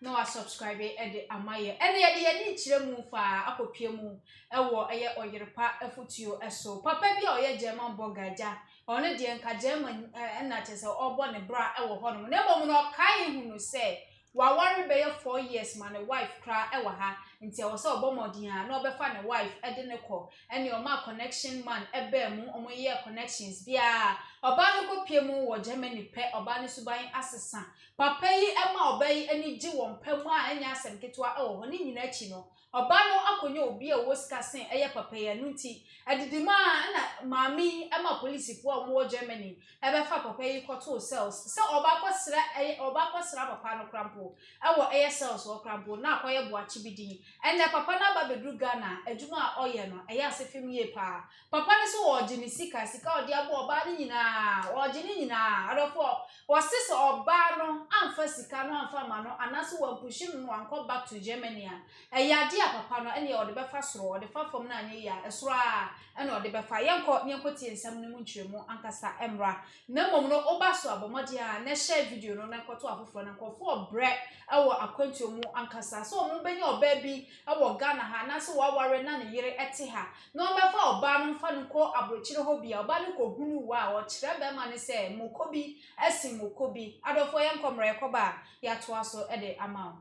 na wa subscribe ede amaye ene ye ni kire mu fa akopie mu ewo eye oyerepa afutuo eso papa bi a oye German Borga ja one de nka German na chese obo ne bra ewo hono na ebo mu no kai hunu se wa worry be 4 years man wife kra ewo ha nti wo se obo modin ha na obefa ne wife ede ne ko ene o ma connection man ebe mu omo ye connections bia oba no kopie mu wo Germany pe oba ne suban asesa papa yi ema oba yi ani gi won pa mu a enya asem ketwa ewo ho ni nyina chi no oba no akonya obi a wo sika sen eye papa ya nunti adidima na mami ema police fo a wo Germany ebe fa papa yi koto cells se oba kwasra papa no krampo ewo eye cells wo krampo na akoye boachi bidin ene papa na ba bedru Ghana adwuma a oye no eye asefim ye pa papa ne so wo gini sika odi abo oba ni nyina wo gini nyina adofo wo sese oba no amfa sika no amfa ma no anaso wo pushim no anko back to Germany a eye ade a papa no ene ode befa soro ode fa fom na anye ya esoro a ene ode befa yenko tie nsam no mu ntwemu ankasa emra na mom no oba so abomode a na share video no na koto afoforo na kofo bre ewo akwantu mu ankasa so mo benya oba bi ewo Ghana ha na so waware na ne yere ete ha na obefa oba no fa no ko abrochire ho bia oba no ko hunu wa o kire be ma ne se mokobi esi mokobi adofo yenkomre yekoba ya to aso ede ama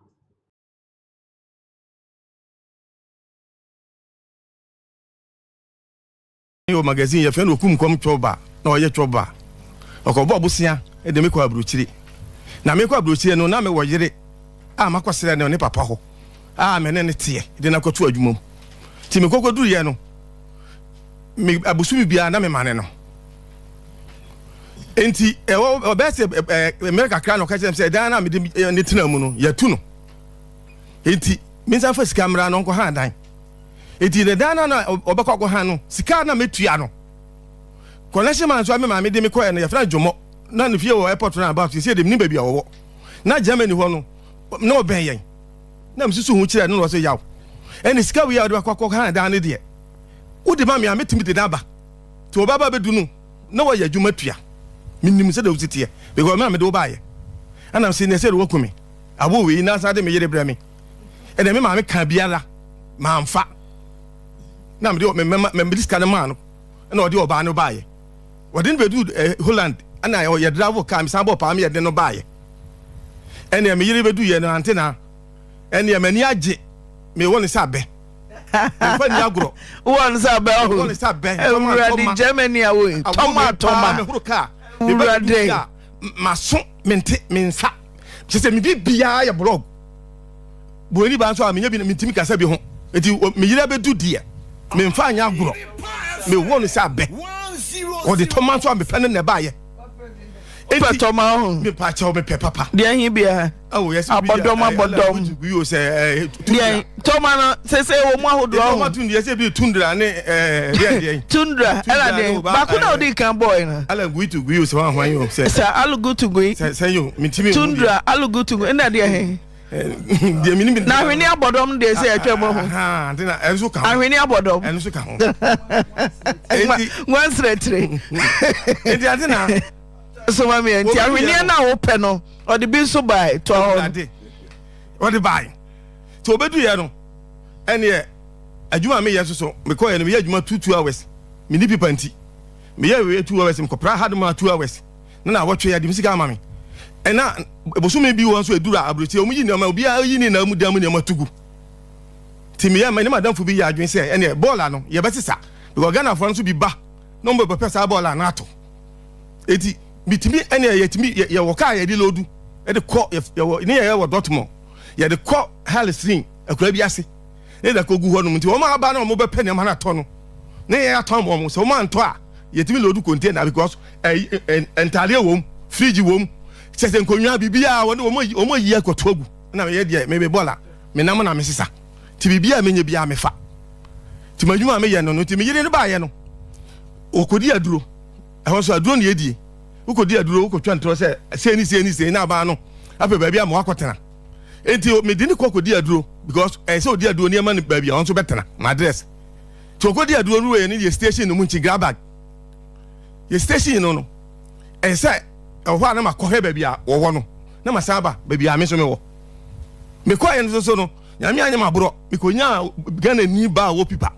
yo magazine ya fe no kum kom choba na oye choba okobo obusia e de me ko abrochire na me ko abrochire no na me wo yire a makosere ne papa ho a me ne tie de na koto adwumom ti me kokodu ye no me abusumi bia na me mane no enti obese America kra no ka chem se dan na me de ne tena mu no ya tu no enti me san fa sika mra no nko ha dan enti de dan na obekọ ko ha no sika na metua no connection man so me de me ko e no ya fra jomo na no fie wo airport na about say de ni ba bia wo na Germany ho no na oben yen na msusu hu kire no so yaw eni sika wi ya de akọ ha dan ne de wo de ma me ametimi de daba to baba bedu no na wo ya dwuma tua minim se de usitie because me do ba ye ana se ne se wo kumi abo we na sa de me yere bra me e de me ma me ka biara ma mfa na me de me diska na ma no na odi oba no ba ye wodin bedu Holland ana ye drive car me san bo pa me ye de no ba ye ene me yere bedu ye no antena ene me ni age me woni sa be fa ni agro won sa be ho woni sa be di Germany awe toma me huru ka urade maso mente mensa se me bibia ya blog boni ba so a me nya bi na mentimi kasa bi ho eti me yere bedu de me mfa anya agro me woni sa be o de tomato am pe ne ba ye eti tomato me pa cha o me pe papa de ahin bia oh yes abodom you say de tomato se wo mu ahodo tomato de se bi tundra ne de tundra ela de ba ku na odi kan boy na ala gui to gui so wan hwan yo say alugu to gui say yo mitimi tundra alugu to gui na de ahin de minimi na hweni abodom de se atwa mo ho ha de na enso ka ahweni abodom enso ka ho wan sretre enti ade na so mami enti ahweni na wo pe no o de bi so bai to ade o de bai to obedu ye no ene adwuma me ye so me ko ye no me ye adwuma 2 hours me ni pipa nti me ye we 2 hours me ko pra hard ma 2 hours na wotwe ya de misika ama me ena bosume bi won so edura abrochi o mu yi ni ma obi a yi ni na mu dam ni ma tugu ti me ya ma ni madam fu bi ya adwen se ene ball no ye betisa because Ghana for so bi ba no mbo pesa ball na ato eti bitimi ene ye timi ye woka ye di lodu e de ko ye ni ye wo Dortmund ye de ko Halstring akura bi ase e da ko gu ho no nti o ma ba na mo be pe ne ma na to no ne ye aton mo so ma nto a ye timi lodu container because entale wom fridge wom sese nkonwa bibia woni omo yi akoto agu na me ye de me be bola me nam na me sisa ti bibia me nya bia me fa ti madwuma me ye no ti me yire ne ba ye no okodi aduro ehon so aduro ne yedie ukodi aduro ukotwa ntro se ni na ba no ape ba bia mo akotena enti me di ni kokodi aduro because se odi aduro ne ma ne ba bia on so betena my address ti okodi aduro no we ni station no mu nchi grab bag ye station no say ehwa na makohe ba bia wo no na masaba ba bia me so me wo me kwa yen so no nyame anya mabro me konya Ghana ni ba wo pipa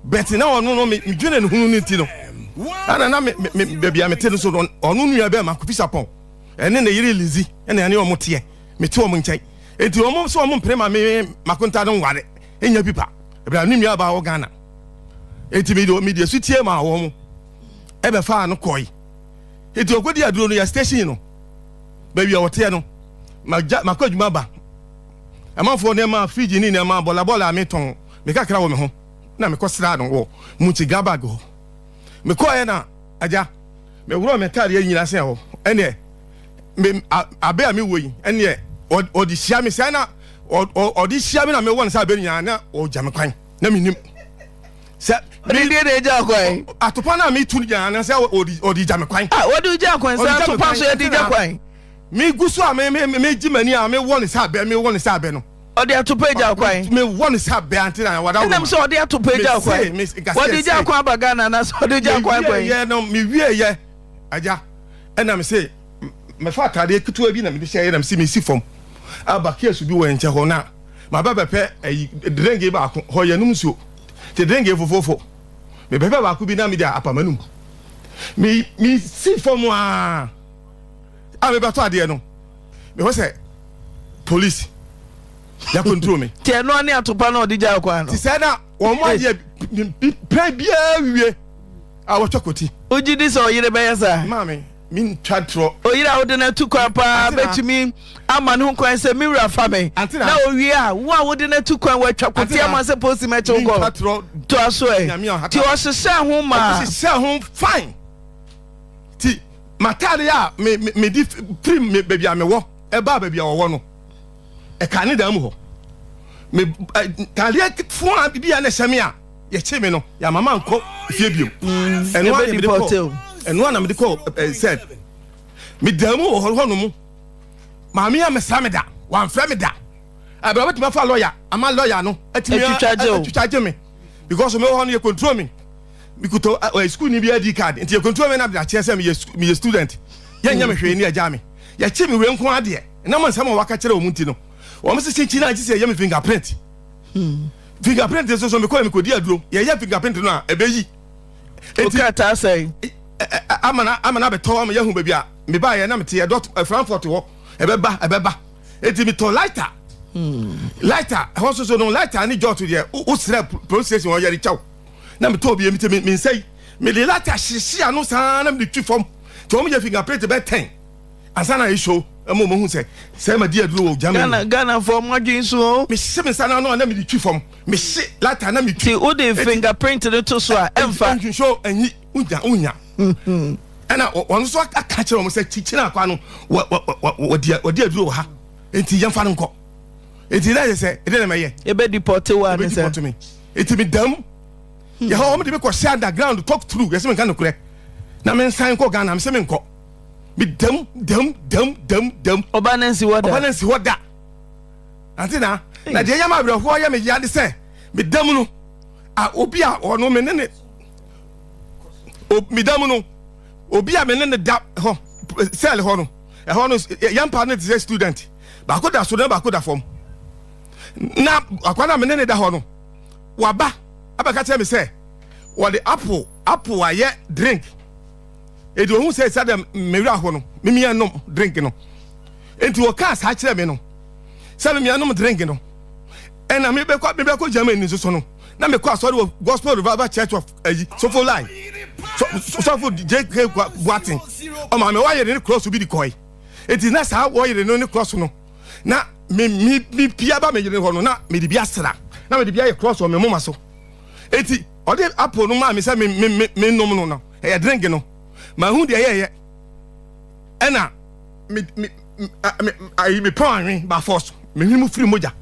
bet na ono no me dwene ne hunu ni ti no ana na me bia me te no so ono nua be ma kofi sapon ene na yiri lizi ene ane omo te me te omo nkyai enti omo so omo mpre ma me makonta no nware enya pipa bra ni nua ba wo Ghana enti me de sutie ma wo mo ebe fa no koi enti okodi aduro no ya station no ba wi wote no makwadwuma ba amanfo ne ma fridge ni ne ma bola me ton me kakra wo me ho na me kosra no wo muti gabag ho me ko ye na aja me wuro me kare nyina se ho ene me abe a me woyi ene odi hia me se na odi hia me na me won sa be nyina na o ja me kwan na me nim se me de ja kwan atopa na me tu nyina na se odi ja me kwan odi ja kwan se atopa so odi ja kwan me guso a me jimani a me won sa be no odi atopa ja kwan me won sa be antina wada wo nam so odi atopa ja kwan odi ja kwan ba Ghana na so odi ja kwan kwan ye no me wie ye aja ena me say me fa tade ketua bi na me de share na me si fom aba kesu bi wo enche ho na ma ba bepe drenge ba ko ho ye num so te drenge fofofo me bepe ba ko bi na me dia apamanum me si fom a me ba to ade no me ho say police ya control me te no ani atopa na odi ja kwan no ti say na wo mo aye pra bia wie a wo chokoti ojidi so yire be yesa mami min twatro oyira wo de na tu kwan pa betumi ama ne ho kwan se miwura fa me na owie a wo a wo de na tu kwan wa twakoti ama se posi me che wo to aso ti o hye ho ma hye ho fine ti matare a me di prim me baby a me wo e ba baby a wo no e ka ne da mu ho me tale fo a bibia na hyame a ye che me no ya mama nko fie biom eno a Deported eno na me de call said me da mu ho no mu maami a me sa me da wan fra me da abra betima fa lawyer ama lawyer no atwitwaje me because me ho no ye control me bikuto school ni bi ID card nti ye control me na bia che se me student ye nya me hwe ni aja me ye che me we nko ade na mo nsam waka kire o munti no wo me se chinchi na ji se ye me fingerprint fingerprint so me ko me ko di aduro ye fingerprint no a ebeyi okata say amana be to am ye hu ba bia me ba ye na me te ye dot Frankfurt wo ebeba eti me to lighter so no lighter ni jot there o sre process won ye ri chaw na me to bi me te me say me de lighter hihia no san na me twi fom to me ye fingerprint be 10 ansana e show mo hu say ma di aduro o jam Ghana for modwin so me se me sana no na me twi fom me se lighter na me twi o de fingerprint no to so a emfa show anyi unya ana won so aka kire o mo say chichina kwa no wodi aduro ha enti yemfa nko enti na say e de na meye e be Deported wa ne say enti me dam ya ho mo de me ko share underground talk through yes me kan no kure na me nsan ko Ghana me se me nko me dam obanansi woda antina na de yama bra ho ya me ya de say me dam no a obi a ono me ne me dam no obi a me ne da ho sell ho no e ho no yam partner is a student ba ko da so na ba ko da form na akwana me ne da ho no waba abaka tell me say what the apple aye drink e do hu say sadam me wura ho no me mi anom drink no enti wo ka sa kire me no say me anom drink no and na me be ko Germany so no na me ko asori gospel revival church of so for line so for JK Boatin o ma me wa ye ni cross bi di koi enti na sa wo ye ni cross no na me pia ba me ye ho no na me di bia sra na me di bia ye cross o me moma so enti o de apple no ma me say me nom no e drink no ma hu de ye ena me pon ba force me hwimu free moja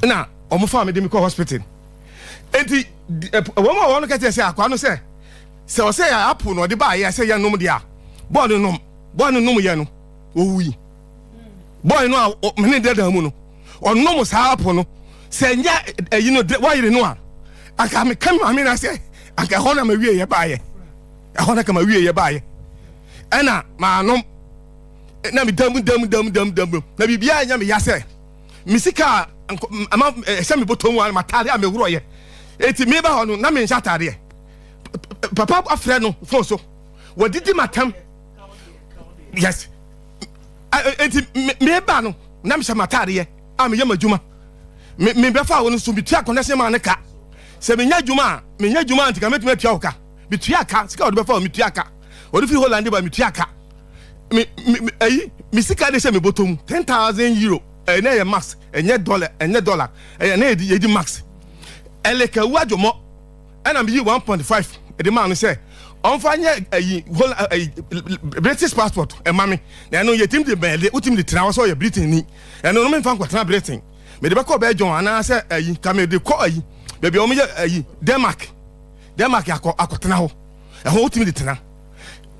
na o mo fa me de me ko hospital enti wo ma won ka te say akwa no say o say apple no de ba ye say ye nom de a boy no nom ye no o wi boy no me ne de mu no o nom sa apple no say nya yi no wa yire no a aka me kam ma me na say aka ho na ma wie ye ba ye ahona kama wie ye ba ye ena ma nom na mi dam na bibia nya me ya say misika ama me botom wa matare a me wuro ye enti me ba ho no na me ncha tare papa afre no fo so wadidi matam yes enti me ba no na me ncha matare a me yama juma me be fa wo no so bitua connection ma ne ka se me nya juma anti ka metuma tua ka bitua ka sika wo be fa wo metua ka wo fi Holland ba metua ka me sika de se me botom 10,000 euro na ye max enye dollar na ye di max eleka wajomo na me yi 1.5 e de man say on fa nye British passport e mame na no ye tim de bele utim de tena so ye Britain ni e no me fa kwatena Britain me de be ko be John ana say ka me de ko be o me ye Denmark akotena ho e ho utim de tena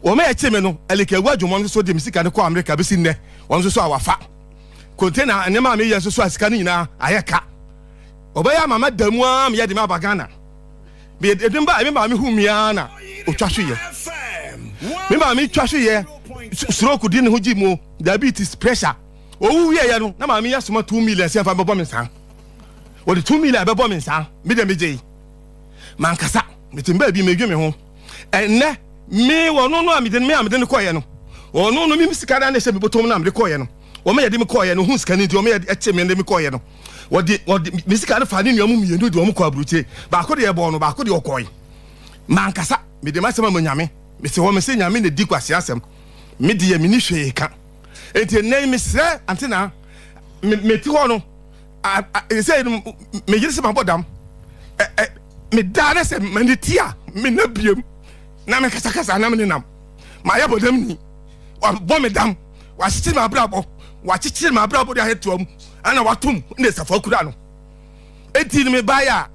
o me eche me no eleka wajomo so de misika de ko America be sin ne won so awafa container ene ma me ye so asika ni na ayeka obaya mama damu am ye de ma bagana be edin ba me ba me humia na otwahwe ye me ba me twahwe ye stroke di ne ho gimu diabetes pressure owu wie ye no na ma me ya soma 2 million se fa bebo me san o de 2 million bebo me san me de me je man kasa me timba bi me dwe me ho enne me wono no am de me ko ye no ono no mi sika da na se me botom na am de ko ye no o me yede me ko ye no hu sika ni di o me yede eche me de me ko ye no wodi me sika da fa ni nuamu mienu di o me ko abruche ba ko de ye bo no ba ko de okoy man kasa me de masema manyame me se wo me se nyame ne di kwase asem me de ye me ni hwe ka enti nei me sre antina me ti ho no e se me yiri se mabodam me da na se me tia me na biem na me kasa na me nam ma ya bodam ni wa bo me dam wa chichi ma brabo de ahetuam ana watum ne safa kura no enti me baya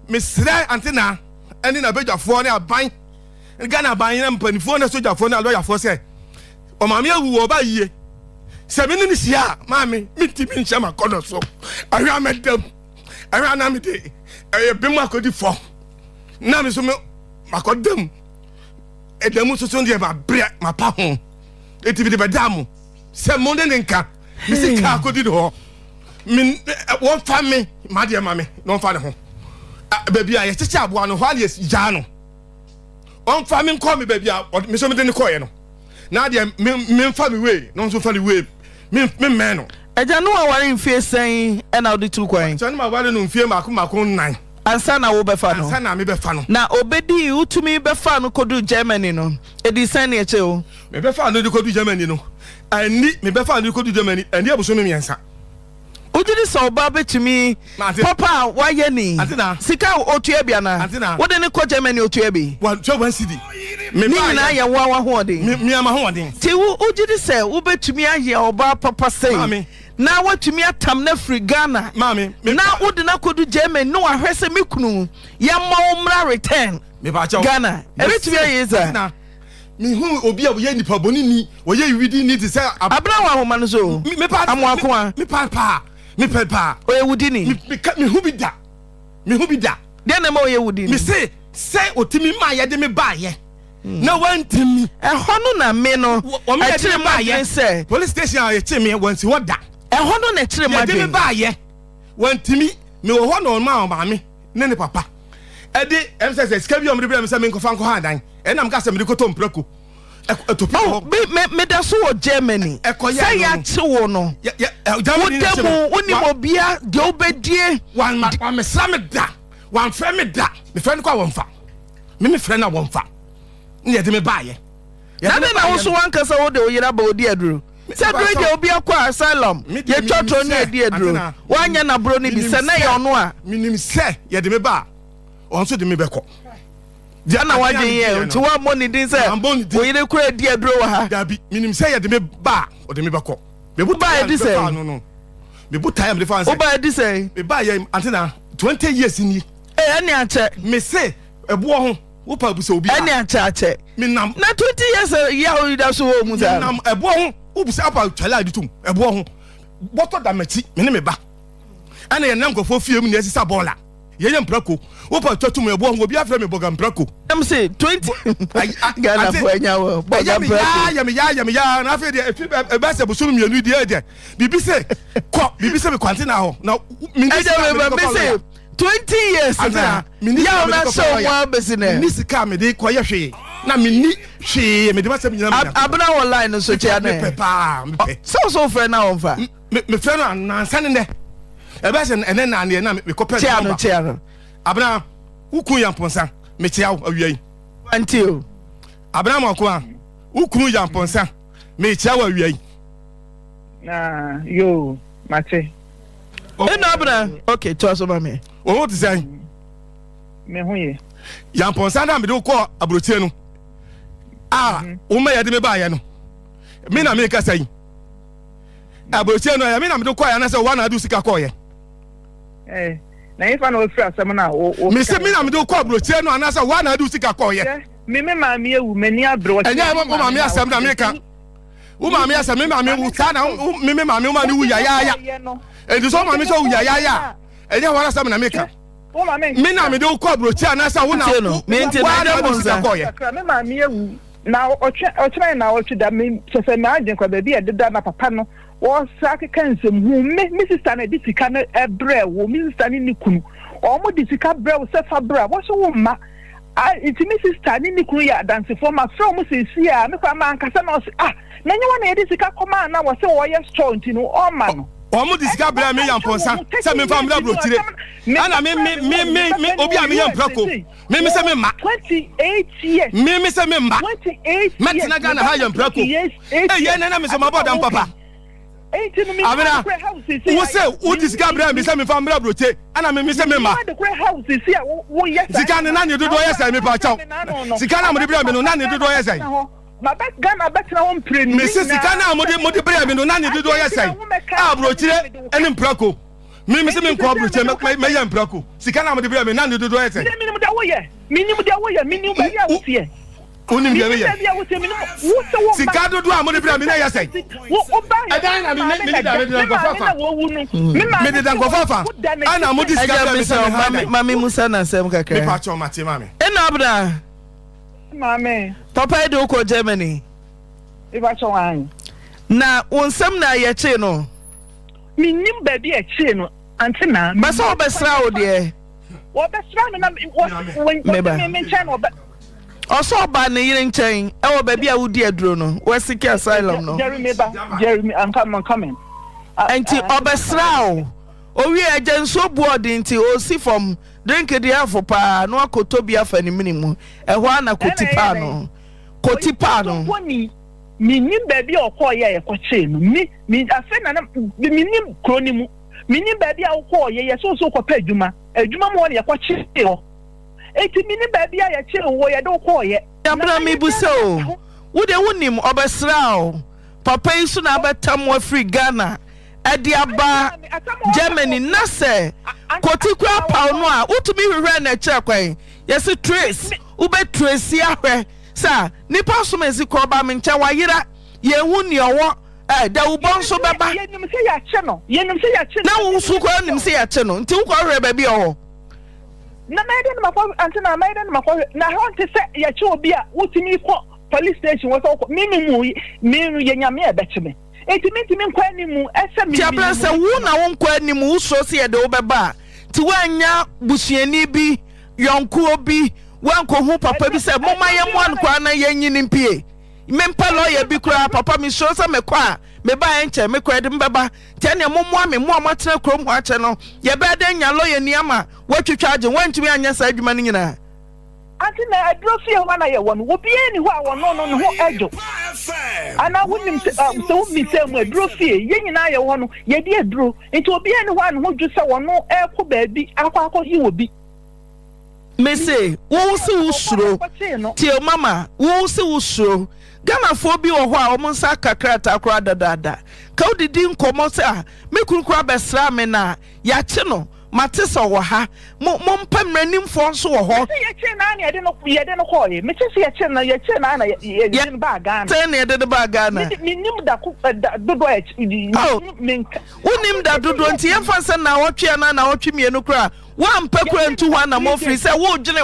me sre antina ani na bedwafo ne aban Ghana aban na mpanifo na sojafo na lawyer se o ma me awu o ba yie se me ni sia ma me mitimi ncha makodo so ahwa medam ahwa na me de be mu akodi fo na me so me makodam edam so so de ba bre ma pa ho eti bi de bedam se mo de nka mi se ka akodi de ho min won fa me ma de ma me no fa de ho baby a ye cheche aboa no ho ale ja no on fa me call me baby a me so me de ne call ye no na de me fa me we no so fa le we me me no eja no aware mfie sen e na odi tru kwan so no aware no mfie mako 9 ansa na wo be fa no ansa na me be fa no na obedi utumi be fa no kodu Germany no edi sen ne eche o me be fa no di kodu Germany no ani me be fa no di kodu Germany ani abuso me miensa ujiri so ba betumi papa waye ni sika otua bia na wo de ne ko Germany otua bi 1 cedi me na ya wa ho de me ama ho de ti wo ujiri se wo betumi aye oba papa sei na watumi atam na free Ghana na wo de na kodu Germany no ahwese mekunu ya ma umra return me ba cha Ghana e betumi aye za mi hu obi a wo ye nipa boni ni wo ye widi ni ti se abra wa ho man so me pa amwako a me pa me pepa o ye wudi ni me hu bi da de na ma o ye wudi ni me say otimi ma ye de me ba ye na wantimi ho no na me no e kire ma ye say police station a ye kire me wansi woda e ho no na kire ma de me ba ye wantimi me wo ho no ma me ne papa e de emse ska bi o me de me say me nkofa nko ha dan e na me ka say me de koto mprako me da so wo Germany say ya che wo no Germany woni mo bia de obedie wan me sra me da wan frɛ me da me frɛ no kwa won fa me frɛ na won fa ne de me baaye na na wo so wan kasa wo de o yira ba odi aduro se duro de obi akwa asylum ye twotro ne edi aduro wanya na bro ni bi se na ye ono a minim se ye de me ba on so de me beko Diana waje ye nti wa money din se o yire kura di aduro wa ha dabi minim se ye de me ba o de me beko be bu ba di se no be bu time de fan se o ba di se be ba ye antina 20 years ni ani ache me se ebo ho wo pa bu se obi ani ache me nam na 20 years ya o da so wo mu za nam ebo ho wo bu se apa twala aditum ebo ho boto da machi me ne me ba ana ye nam kofo fie mu ne asisa bola ye mprako wo pa twatu me bo ngo bi afre me Borga mprako am say 20 Ghana for enyawo Borga mprako ya na afi de e ba se busum mienu de bibi se me kwante na ho na me say 20 years na ya na so mo business ni sika me de koye hwe na me ni hwe me de ba se me nyina abna online so chia na so friend na on fa me friend na ansa ne e ba se ene na ne na me kopɛ chia no abna ukun yamponsa me chia awiai until abna mako a ukun yamponsa me chia awiai na yo mate eno abna okay to so mama o to say me hu ye yamponsa na me do ko abrotie no o ma yade me ba ye no me na me ka sai abrotie no ya me na me do ko ya na say wa na adu sika ko ye na ifa na ofra asem na o me se me na me do ko abrotie no ana say wa na adu sika ko ye me ma me ewu mani abro enya mo ma me asem na me ka wo ma me asem me ma me wu ta na me ma me ma ni wu ya edi so ma me so wu ya enya wa asem na me ka me na me do ko abrotie ana say wo na me nti na adu sika ko ye me ma me ewu na otwe na otwe da me se na agin kwa baby ededa na papa no wo sake kansem hu me sister na disika na ebre wo me sister ni kunu o mo disika bre wo se fa bre wo so wo ma iti me sister ni kunu ya dance for ma from mo se si a me kwa ma ankasa na o se na nyewa na disika koma na wo se wo ye strong ti no o ma no o mo disika bre me yamponsa se me fa me bro tire ana me obi a me yamprako me se me ma 28 years me se me ma 28 metina Ghana ha yamprako ye na me so ma boda papa Abena, who say who this Gabriel me say me from Broche, and me say me ma. Zikana na ni do yesa me pa chaw. Zikana mo de bra me no na ni do yesa. Ma bet Ghana bet na won pre ni. Me say zikana mo de bra me no na ni do yesa. Broche eni mprako. Me say me nko Broche me ye mprako. Zikana mo de bra me na ni do yesa. Me ni mo da wo ye, me ni ba ya wo tie. Oni biya ya sika do a mo de bra me na ya sai adan na me de da me de ko fafa me de da ko fafa ana mo di sika me say mami musa na sem kakra me pa cho mate mami ena abda mami papa do ko Germany e ba cho wan na wonsam na ye che no minim ba bi e che no ante na ba so obesra wo de wo besra no na when me chen wo also ba ne yire nchen e wo ba bia wudi aduro no we seek asylum no Jeremy I'm coming enti obesra o wi agenso board nti o si from drink the half pa no akoto bia fa ni minimu e ho ana kotipa no minim ba bia okoye ye kwache no mi afa na minim kronimu minim ba bia okoye ye so kopa adwuma mo ne ye kwache ho eti mini baby ya che wo ye do ko ye abra mi bu so wo de wonim obesra o papa isu na abetam wa free Ghana edi aba Germany na se kotikwa pa no a utumi hwehwe na che kwan yes trace wo be trace ahwe sa nipa so mezi ko ba me ncha wa yira ye hu ne owo da wo bon so beba yenim se ya che no na wo su ko nim se ya che no nti wo ko hwe baby o na maiden makwa antina maiden makwa na hon te se ya che obi a wutimi ko police station wo so minu ye nyame e betime etimi nkwa animu ese mi tiabra se wo na wo nkwa animu wo so se ye de wo beba ti wanya busuani bi yonko obi wanko hu papa bi se moma ye mo ankwa na ye nyini mpie mempa lawyer bi kura papa mi so se me kwa me ba enche me kwa de mbeba tene momo me mo amatena krom ho ache no ye be de nya lawyer ni ama watwitwa age wantumi anya sa adwuma ni nyina antina adrofie ho na ye won wo bi eni ho a won no ho ejo ana wonim so mi se mo adrofie ye nyina ye ho no ye di adro enti obi eni ho an ho dwu se won no ekọ baabi akọ hi obi me say wo se wo suro ti o mama wo se wo suro Ghana fo bi wo ho a o nsa kakrata akora dadada ka odidi nkomo se a me kurukura besra me na ya che no matisa wo ha mo mpem ranim fo nso wo ho ye che na na ye de no ko ye me che ye che na ye de ba Ghana te na ye de ba Ghana minim da ku dodo e unim da dodo nti ye fa se na wotwe na wotwe mienu kra wan pekura ntu ho na mo free se wo dwene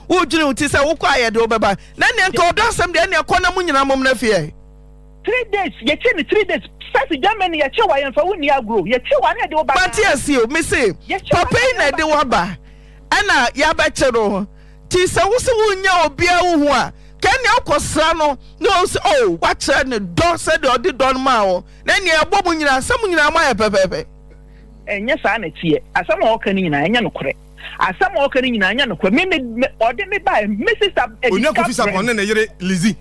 wo dwene uti se wo kwa ye de obeba na ne nka odasem de ne kona mu nyina mom na fie 3 days ye che ni 3 days first Germany ye che wa ye fa woni agro ye che wa na de oba but yes you me say papa na de waba ana ya ba chero ti se wo se wonya obia wo ho a kan ne akosra no no se oh wa chere ne do se de odi don ma o na ne ebo mu nyina sam nyina ma ye pepepe enye sa na tie asam o kan nyina enye no kore asam o kan nyina enye no kore me ode me ba me sister onya ko fisa pon na yere Lizzy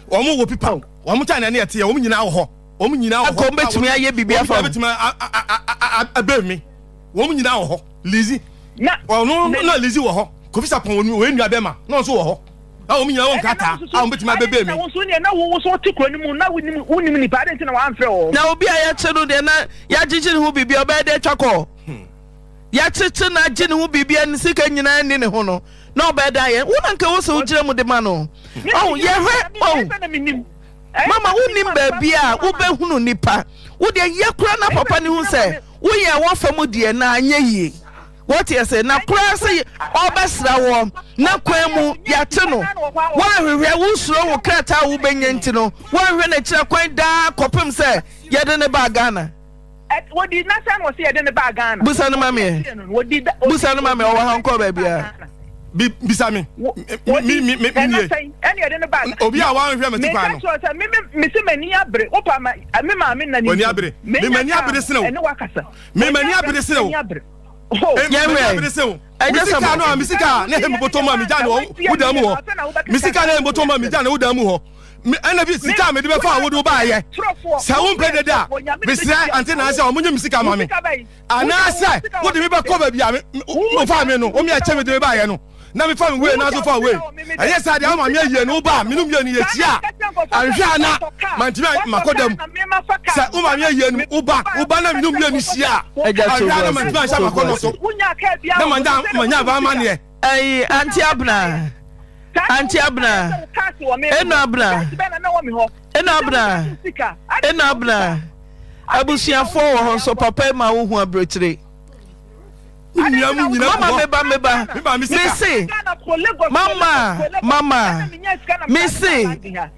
omo wo pipa omo cha na ne tie omo nyina wo ho omo nyina wo ho ko betumi aye bibia fa betumi abemi omo nyina wo ho Lizzy na ono na Lizzy wo ho ko fisa pon wo nua bema na so wo ho a omo nyina wo nkata a omo betumi abebe mi na wo so ne na wo so tikro ni mu na wonim ni pa de na wa amfre wo na obi a ya chero de na ya jiji hu bibia oba de twako ya chichi na jini hu bibia ni sika nyina ni ne ho no na oba da ye wo nanka wo so ujire mu de ma no oh ye hwe oh mama wonim ba bia wo be hunu nipa wo de ye kura na papa ni hu se wo ye wo fam de na anya yie what you say na kura se obesra wo na kwan mu ya te no wa hwehwe wo suro wo krata wo benya nti no wa hwehwe na kira kwan da kopem se ye de ne ba Ghana what did not say was ye de ne ba Ghana busa no mame busa no mame o ha nko ba bia bisa me any de ne ba obi a wan hwehwe metipa no me se mani abre opa me ma me na ni mani abre me mani abre se no ene wakasa me mani abre se no misika no misika na hem botoma mi jane wo damu ho misika na hem botoma mi jane wo damu ho ana bi sika me de be fa wo do ba ye sa wo mpede da bisra ante na ase o munye misika ma me ana ase wo de me ba ko ba bia me wo fa me no o mi a che me de me ba ye no na me fa me we na so fa we aye sa de o ma me ye no ba me no me ye tia anhwa na mantimi makodam sa o ma me ye no wo ba na me no me ni sia anhwa na mantimi a sha makodo so na manya ba ma ne ai anti abna eno abna abusiafo wo ho so papa ma wo hu abrochire mama meba misi mama misi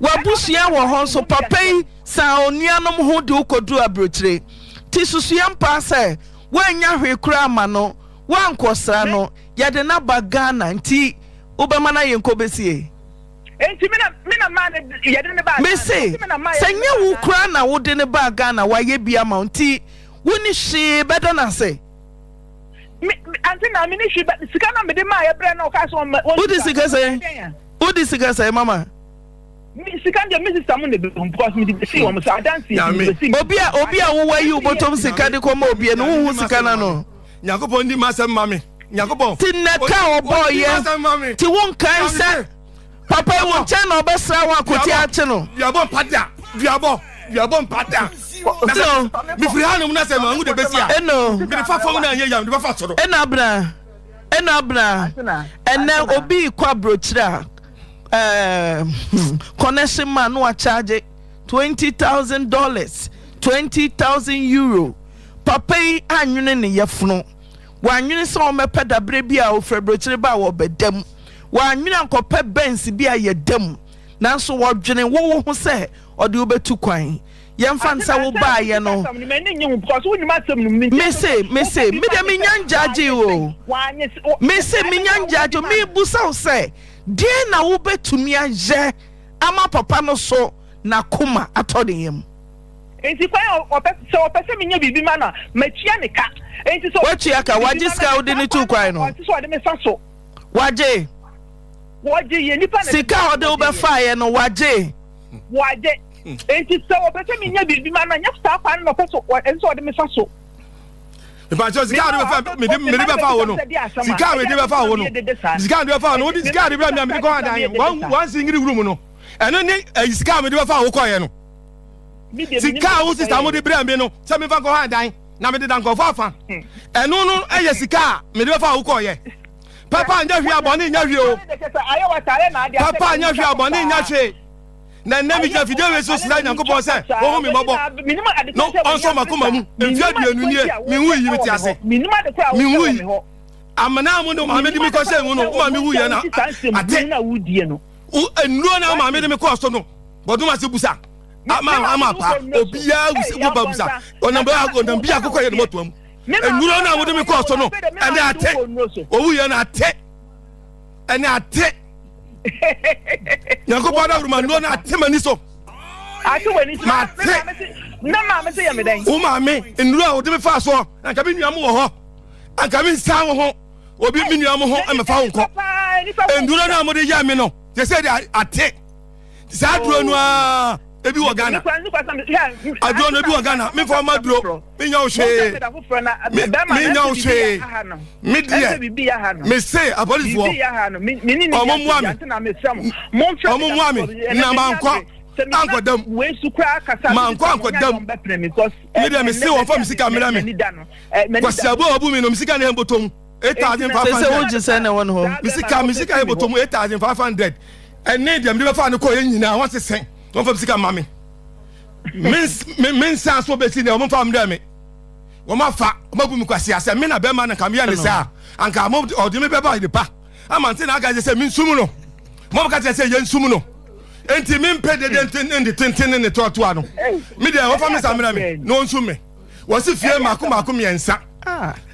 wabusia wo ho so papa sa onuanom ho de ukodu abrochire ti susua mpa se wanya hwe kura ma no wankosra no ya de na ba Ghana nti ubama na yenko besie enti mina man ya de ne ba mesi sanya wo kura na wo de ne ba Ghana wa ye bia ma nti woni hye beda na se anti na mi ni hye sika na me de ma ya bre na o ka so udi sika say mama sika nje mi sister mu ne be because me dey see wo so dance obi a wo wa yi ubotom sika de ko ma obi no hu sika na no Yakobo ndi masem mami Yakobo ti neka obo ye ti won kan se papa won che na obesra wa koti ache no duabo pada duabo pada so mi firi hanum na se ma ngu de besia eno mi fa fo na ye yam de fa soro eno abra ene obi kwa brochira connection man no charge $20,000 €20,000 papa anwene ne yefno wanwene se o mepe dabre bi a o febrochire ba wo bedam wanwene ankope benz bi a yedam nanso wo dwene wo ho se o de obetu kwan yemfa nsa wo ba ye no mese me de menyanjaje o mese menyanjaje me busa se de na wo betumi aje ama papa no so na kuma atode yem enti kwa opese minya bibi ma na matua ne ka enti so watua ka waje ska odi ni tu kwan no so ode me fa so waje ye nipa na sika ode wo be fa ye no waje enti so opese minya bibi ma na nya sta kwan no so enti so ode me fa so If sika ode be fa me be fa wo no sika me de be fa wo no sika de be fa no odi sika de be me ko adan one singiri room no eno ni sika me de be fa wo ko ye no sika wo sister mo de bra me no se me fa ko adan na me de dan kofo afa eno no eye sika me de fa wo ko ye papa anya hwe abone nya hwe o papa anya hwe abone nya hwe na na mi ja video we so sira nyankopon se wo hu mi mobo no onso makoma mu enfia duanu nie mi hu yi mi ti ase mi hu yi amana mu no ma me di mi ko se mu no ma mi hu ye na ate na wudie no enuro na ma me di mi ko so no boduma se busa ama pa obia wusi bo babusa onambia akoko ye no moto am enuro na wo di mi ko so no ene ate owu ye na ate ene ate yanko pada uruma no na temani so ate wani so na ma se ya me dan o ma me enuru a wo de me fa so anka bi nuam wo ho anka bi nsan wo ho obi mi nuam ho e me fa wo nko enuru na mo de ya me no they say they ate za duro no a ebi wo Ghana aduro no ebi wo Ghana me for maduro me nya wo hwe me nya wo hwe me dia me say abolish wo omo muami na manko ankodam manko ankodam me dia me say wo fa misika mera me kwasiabo obu me no misika na embotom 8500 say wo jese na won ho misika embotom 8500 and need them dey fa no ko nyina won sesen won fa misika mame men san so be si na won fa mra me won ma fa won ma bu mi kwasi ase me na be ma na kam ya ne sa anka mo odi me be ba de pa amante na aga say me nsum no mo ka say ye nsum no enti me mpe de tenten ne to ano me de won fa me samra me no nsum me wo si fie mako miensa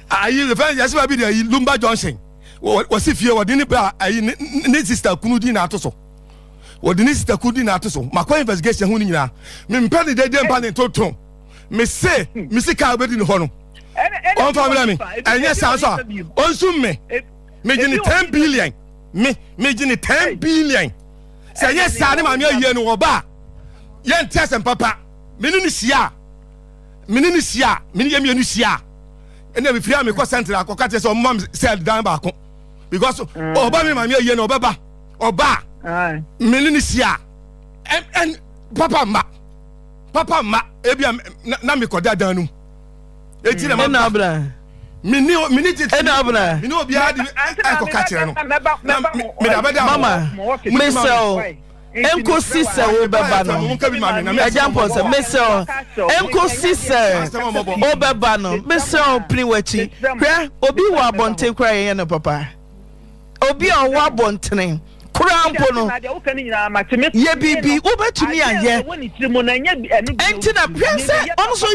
ayi the friend yasi ba bi de Lumba Johnson wo si fie wo de ni ba ayi ne sister kunu di na atoso wo de ni sister kunu di na atoso mako investigation hu ni nyina me mpe de mpa ne toton me say me sika obedi ni ho no on family me enye sanso on sum me gini 10 billion me gini 10 billion say yes sa ne ma me aye no oba ye ntese papa me ni sia me ni ye me ni sia ene be free me ko center akoka te so mom sell down back because oba me ma me aye no oba me ni sia en papa ma ebia na me koda dan nu eti na ma bra mini ti ena abna mini obi adi eko ka kire no me da beda mama mesel enko sise wo beba no example say mesel enko sise wo beba no mesel priwachi hwe obi wo abonten kra ye no papa obi a wo abonten kurampo no ye bibi wo betumi aye enti na prense ono so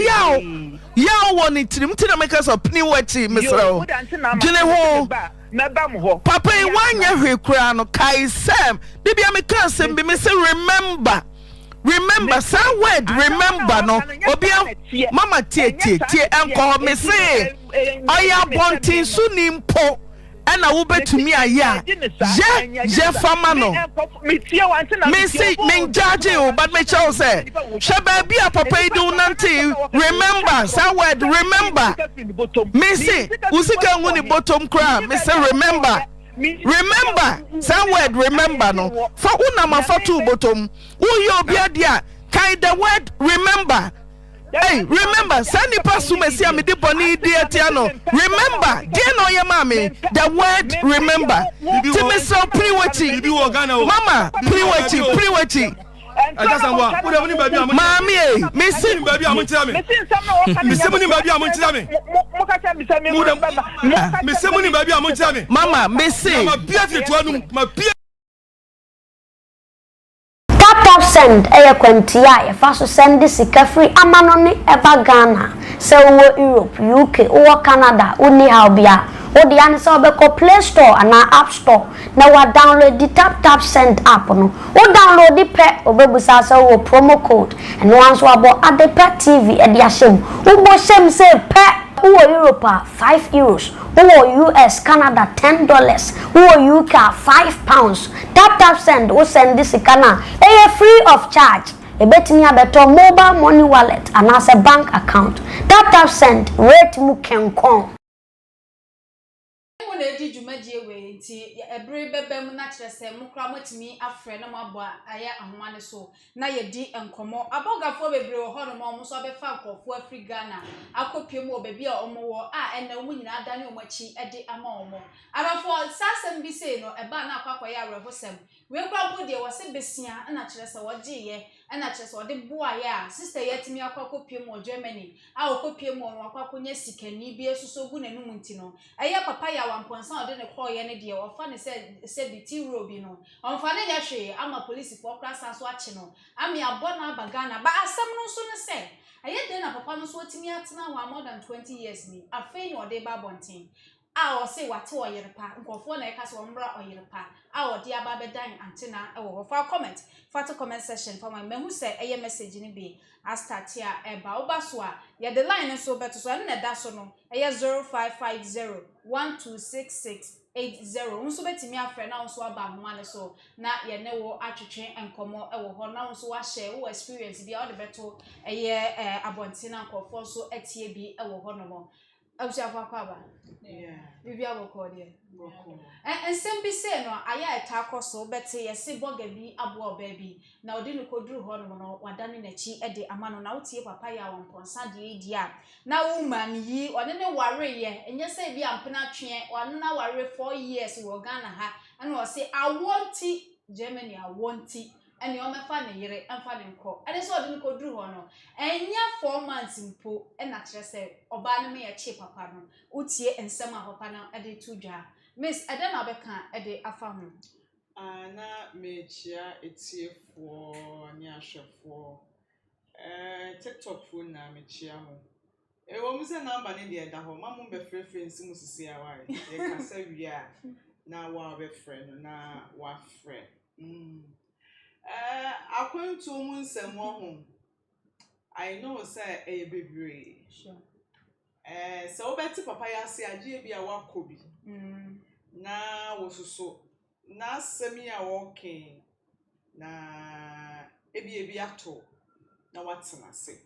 yaw woni tirim tina make so pni wachi mesro gine ho papa e wanya hwe kura no kaisem bibia me kan sem bi me say remember some word remember no obi mama tie enko me say oya bontin su ni mpo ana wo betumi aya je fama no me see me judge you but me chow say sheba bia papa idu nanti remember some word remember me see usika nguni bottom cry me say remember some word remember no for una mafatu bottom wo ye obi adia kind the word remember. Hey, remember, Sandy Pasumesi amidi boni dietiano. Remember, dear no your mommy, the word remember. Timiso priwati. Mama, priwati. Mami, missing baby, I'm telling me. Missing baby, I'm telling me. Missing baby, I'm telling me. Mama, missing. Tap send kwantia ya faso send sika free amanoni eba Ghana se wo Europe UK wo Canada uni haubia wo de ane se obeko Play Store ana App Store na wa download the tap send app no wo download the pre obebusa se wo promo code and once wo abo Adepa TV e de ahyem wo bo hyem se pe wo Europe €5 wo US Canada $10 wo UK £5 tap send wo send this kana free of charge e betini abeto mobile money wallet and as a bank account tap send rate mu kenkon na edi dwumadie we nti ebre bebem na kire se mokra motimi afre na mabo aya ahoma ne so na yedi enkomo abogafo bebre ho no mo so abefa nkofo afri Ghana akopiem o bebi a omo wo a ena omo nyina adane omo achi edi ama omo arafo sasem bi sei no eba na akwakoye arehosem we kwa bo de wo se besia na kire se wogiye na kire se wo de boaye a sister yetimi akwakopiem o Germany a okopiem o akwakonya sikani bi esuso gu nanum nti no eye papa ya wamponsa ode ne koye ne de wo fa ne se biti robi no onfa ne nya hwe ama police for klasa so achi no ami abona bagana ba asem no so ne se eye de na papa no so otimi atena wa more than 20 years ni afei no ode ba bonten a o se wate oyerepa nkofo na eka se ombra oyerepa a ode aba bedan antena e wo fa comment section for my mehu se eye message ni bi a start here eba oba so a ye the line so beto so na da so no eye 0550126680 unso betimi afre na unso aba homa ne so na ye ne wo atwetwe enkomo e wo ho na unso wa share wo experience bi a ode beto eye abontina nkofo so etie bi e wo ho no mo abusia kwa aba bibi aboko de ensem bi se no aya etakoso bete yesi boga bi abo oba bi na odi no koduru ho no no wadane na chi ede amano na utie papa ya wonponsa de edia na woman yi one ne ware ye enye se bi ampena twe one na ware 4 years wo Ghana ha ana o se awonti Germany awonti ene o mefa ne yire emfa ne nko ene so odi no koduru ho no enya 4 months mpo na kire se oba ne me ye chi papa no utie ensem a papa na ede tudwa miss ede na beka ede afa ho na mechia etiefo ni ahwefo TikTok phone na mechia mo wo mu se number ne de da ho mamu be frefre nsimu sisi awai ye ka sa wia na wa be friend na wa friend akwantu mu nsemo ho I know say e bebre sure so obeti papa ya se agie bi a wakobi na wososo na semi a walking na ebi ato na watena se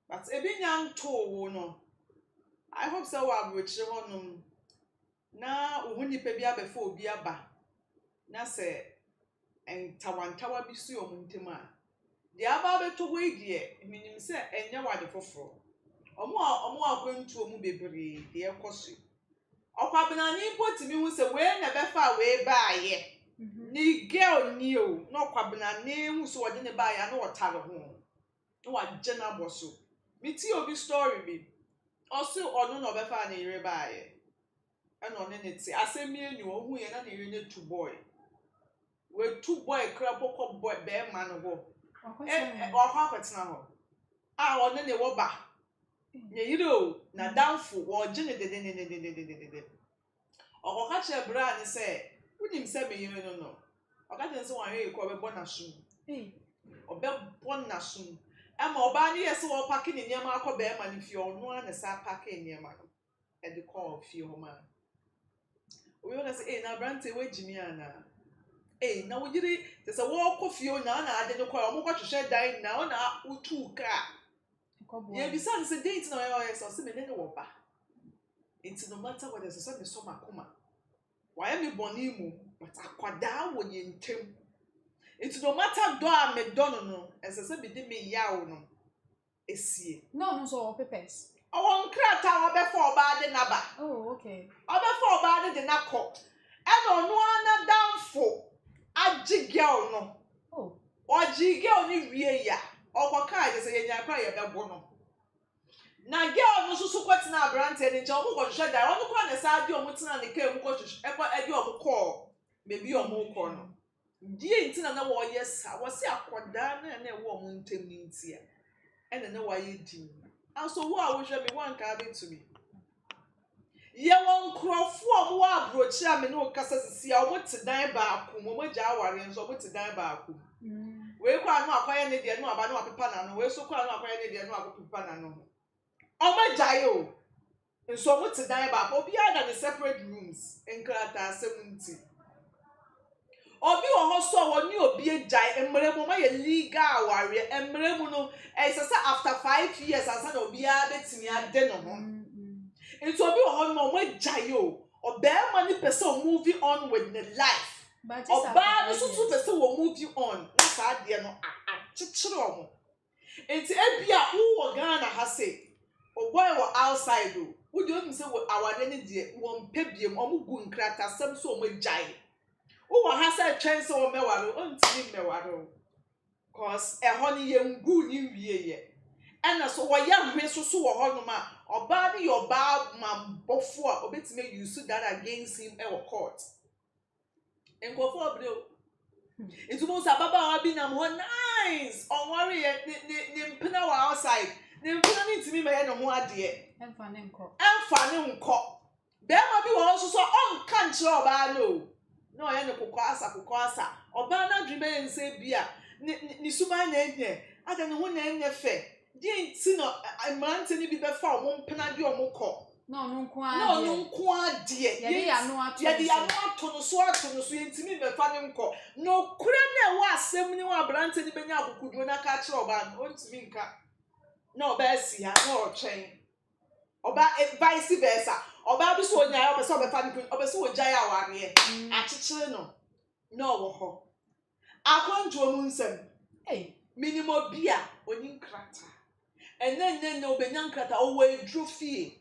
but ebi nyanto wo no I hope so wa abrochire honum na ohunipa bi abefo obi aba na se entawantawa bi su omuntema de aba beto ho idie minim se enya wade foforo omo akwantu omu bebre de ekoso okwabena ni potimi hu se we na befa we baaye ni girl ni o no kwabena ni hu so wode ne baaye na wotare ho no wa jena boso miti obi story bi oso ono no befa na ire baaye eno ne neti asemi enu ohu ye na ire ne two boy we two boy krapoko boy be ma no go akwatena ho a ono ne wo ba ye yiro na danfo wo gene de okoka che bra ni se unim se me yiro no no okaje nse wan ye ko be bona sum obe bona sum ama oba ni yesi wo pack ni niam akọ be ma ni fi onu an sa pack ni niam no e de call fi ho ma we wanna say na brante we jimi ana na wo yiri se wo kọ fi o na ade no ko o mo ko hwehwe dan na o na utu ka ye bi san se date na yo so se me ne wo ba it's no matter what is so me so makoma why me boni mu but akwada wo ye ntem it's no matter do a me don no se bi de me yawo no esie no so papers awon krata wo be for ba de na ba oh okay obe for ba de na ko e no no na danfo agigel no oh ogigel ni wie ya okoka je se ye nya kwa ye be bo no na girl no susu kwatina brante ni nche omo ko hwehwe da onu kwa na sa di omo tina ne ka mu ko hwehwe ekwa edi omo ko mebi omo ko no die ntina na wo yesa wo se akoda na na wo omo ntem ni ntia ene na wo ye di also wo a wo hwehwe me wan ka betumi ye won krofo omo wa abrochi a me no kasa sisi a omo tidan ba akum omo ja aware nso omo tidan ba akum we kwa no akwaya ne de no aba no apepa na no we so kwa no akwaya ne de no apepa na no Oma jayo. Nso mo tidan ba obi ada the separate rooms enkrata 70. Obi wo ho so wo ni obi ejai emre mo ma ye legal ware emre mu no sese after 5 years asa na obi a betimi ade no ho. Nso obi wo ho no mo jayo Obama ni person moving on with the life. Obama so person will move you on. Na sa de no chichire omo. Enti ebia wo Ghana ha say, o boy wo outside o. Wo dey say wo awade ne de wo mpebiem omo gu nkrata sam so omo jai. Wo ha say twen so o meware o ntimi meware. Cause ho ni ye ngu ni wie ye. And so why ya hwe so wo ho no ma oba ni your ba man bofo a obetime use that against him e court. Enkofo obreo. It was a baba wa bi na mo nice. On worry ni mpena wa outside. Ni mpena ni ntimi me ye no ho ade. Emfa ne nko. Be ma bi wo so on kan kire oba no. No ye ne kokọ asa. Oba na dream e nse bia ni suma na enye. Ada ne ho na enye fe. Di nti no amante ni bi be fa o mpena di o mokọ. No nko ade. Ye ya no ato no so ntimi be fa ne nko. No kura na wa asem ni wa brante ni benya akukudu na ka kire oba no ntimi nka. No ba si ha no otwen. Oba vice versa. Oba bi so nya oba so be fa ne oba so ogya ya ware. Achichire no wo ho. Akwanto mu nsem. Minimum bia oni nkrata. Enen obenya nkrata o we drofie.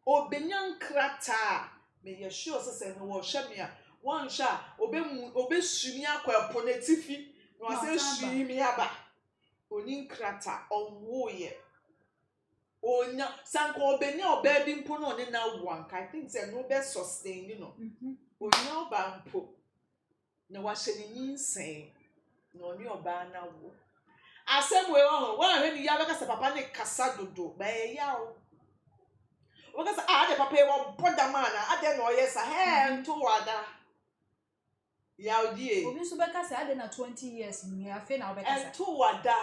Obenya nkrata. Me ye sure say no wo hwe me a. Wan sha obesumi akwa ponetifi. No ase sui mi aba. Oni nkrata onwo ye. Onya sanko obenya oba bi mpo no ne na wan. I think say no be sustain you know. Onya oba mpo. Na wa hye ni nsen. No ni oba na wo. Asem we ho wa hwe ni ya beka se papa ne kasa dodo ba ya o. Wo ka se de papa e wo boda man ade no ye sa he nto wada. Ya odie. Obi so beka se ade na 20 years ni afi na obeka sa. Nto wada.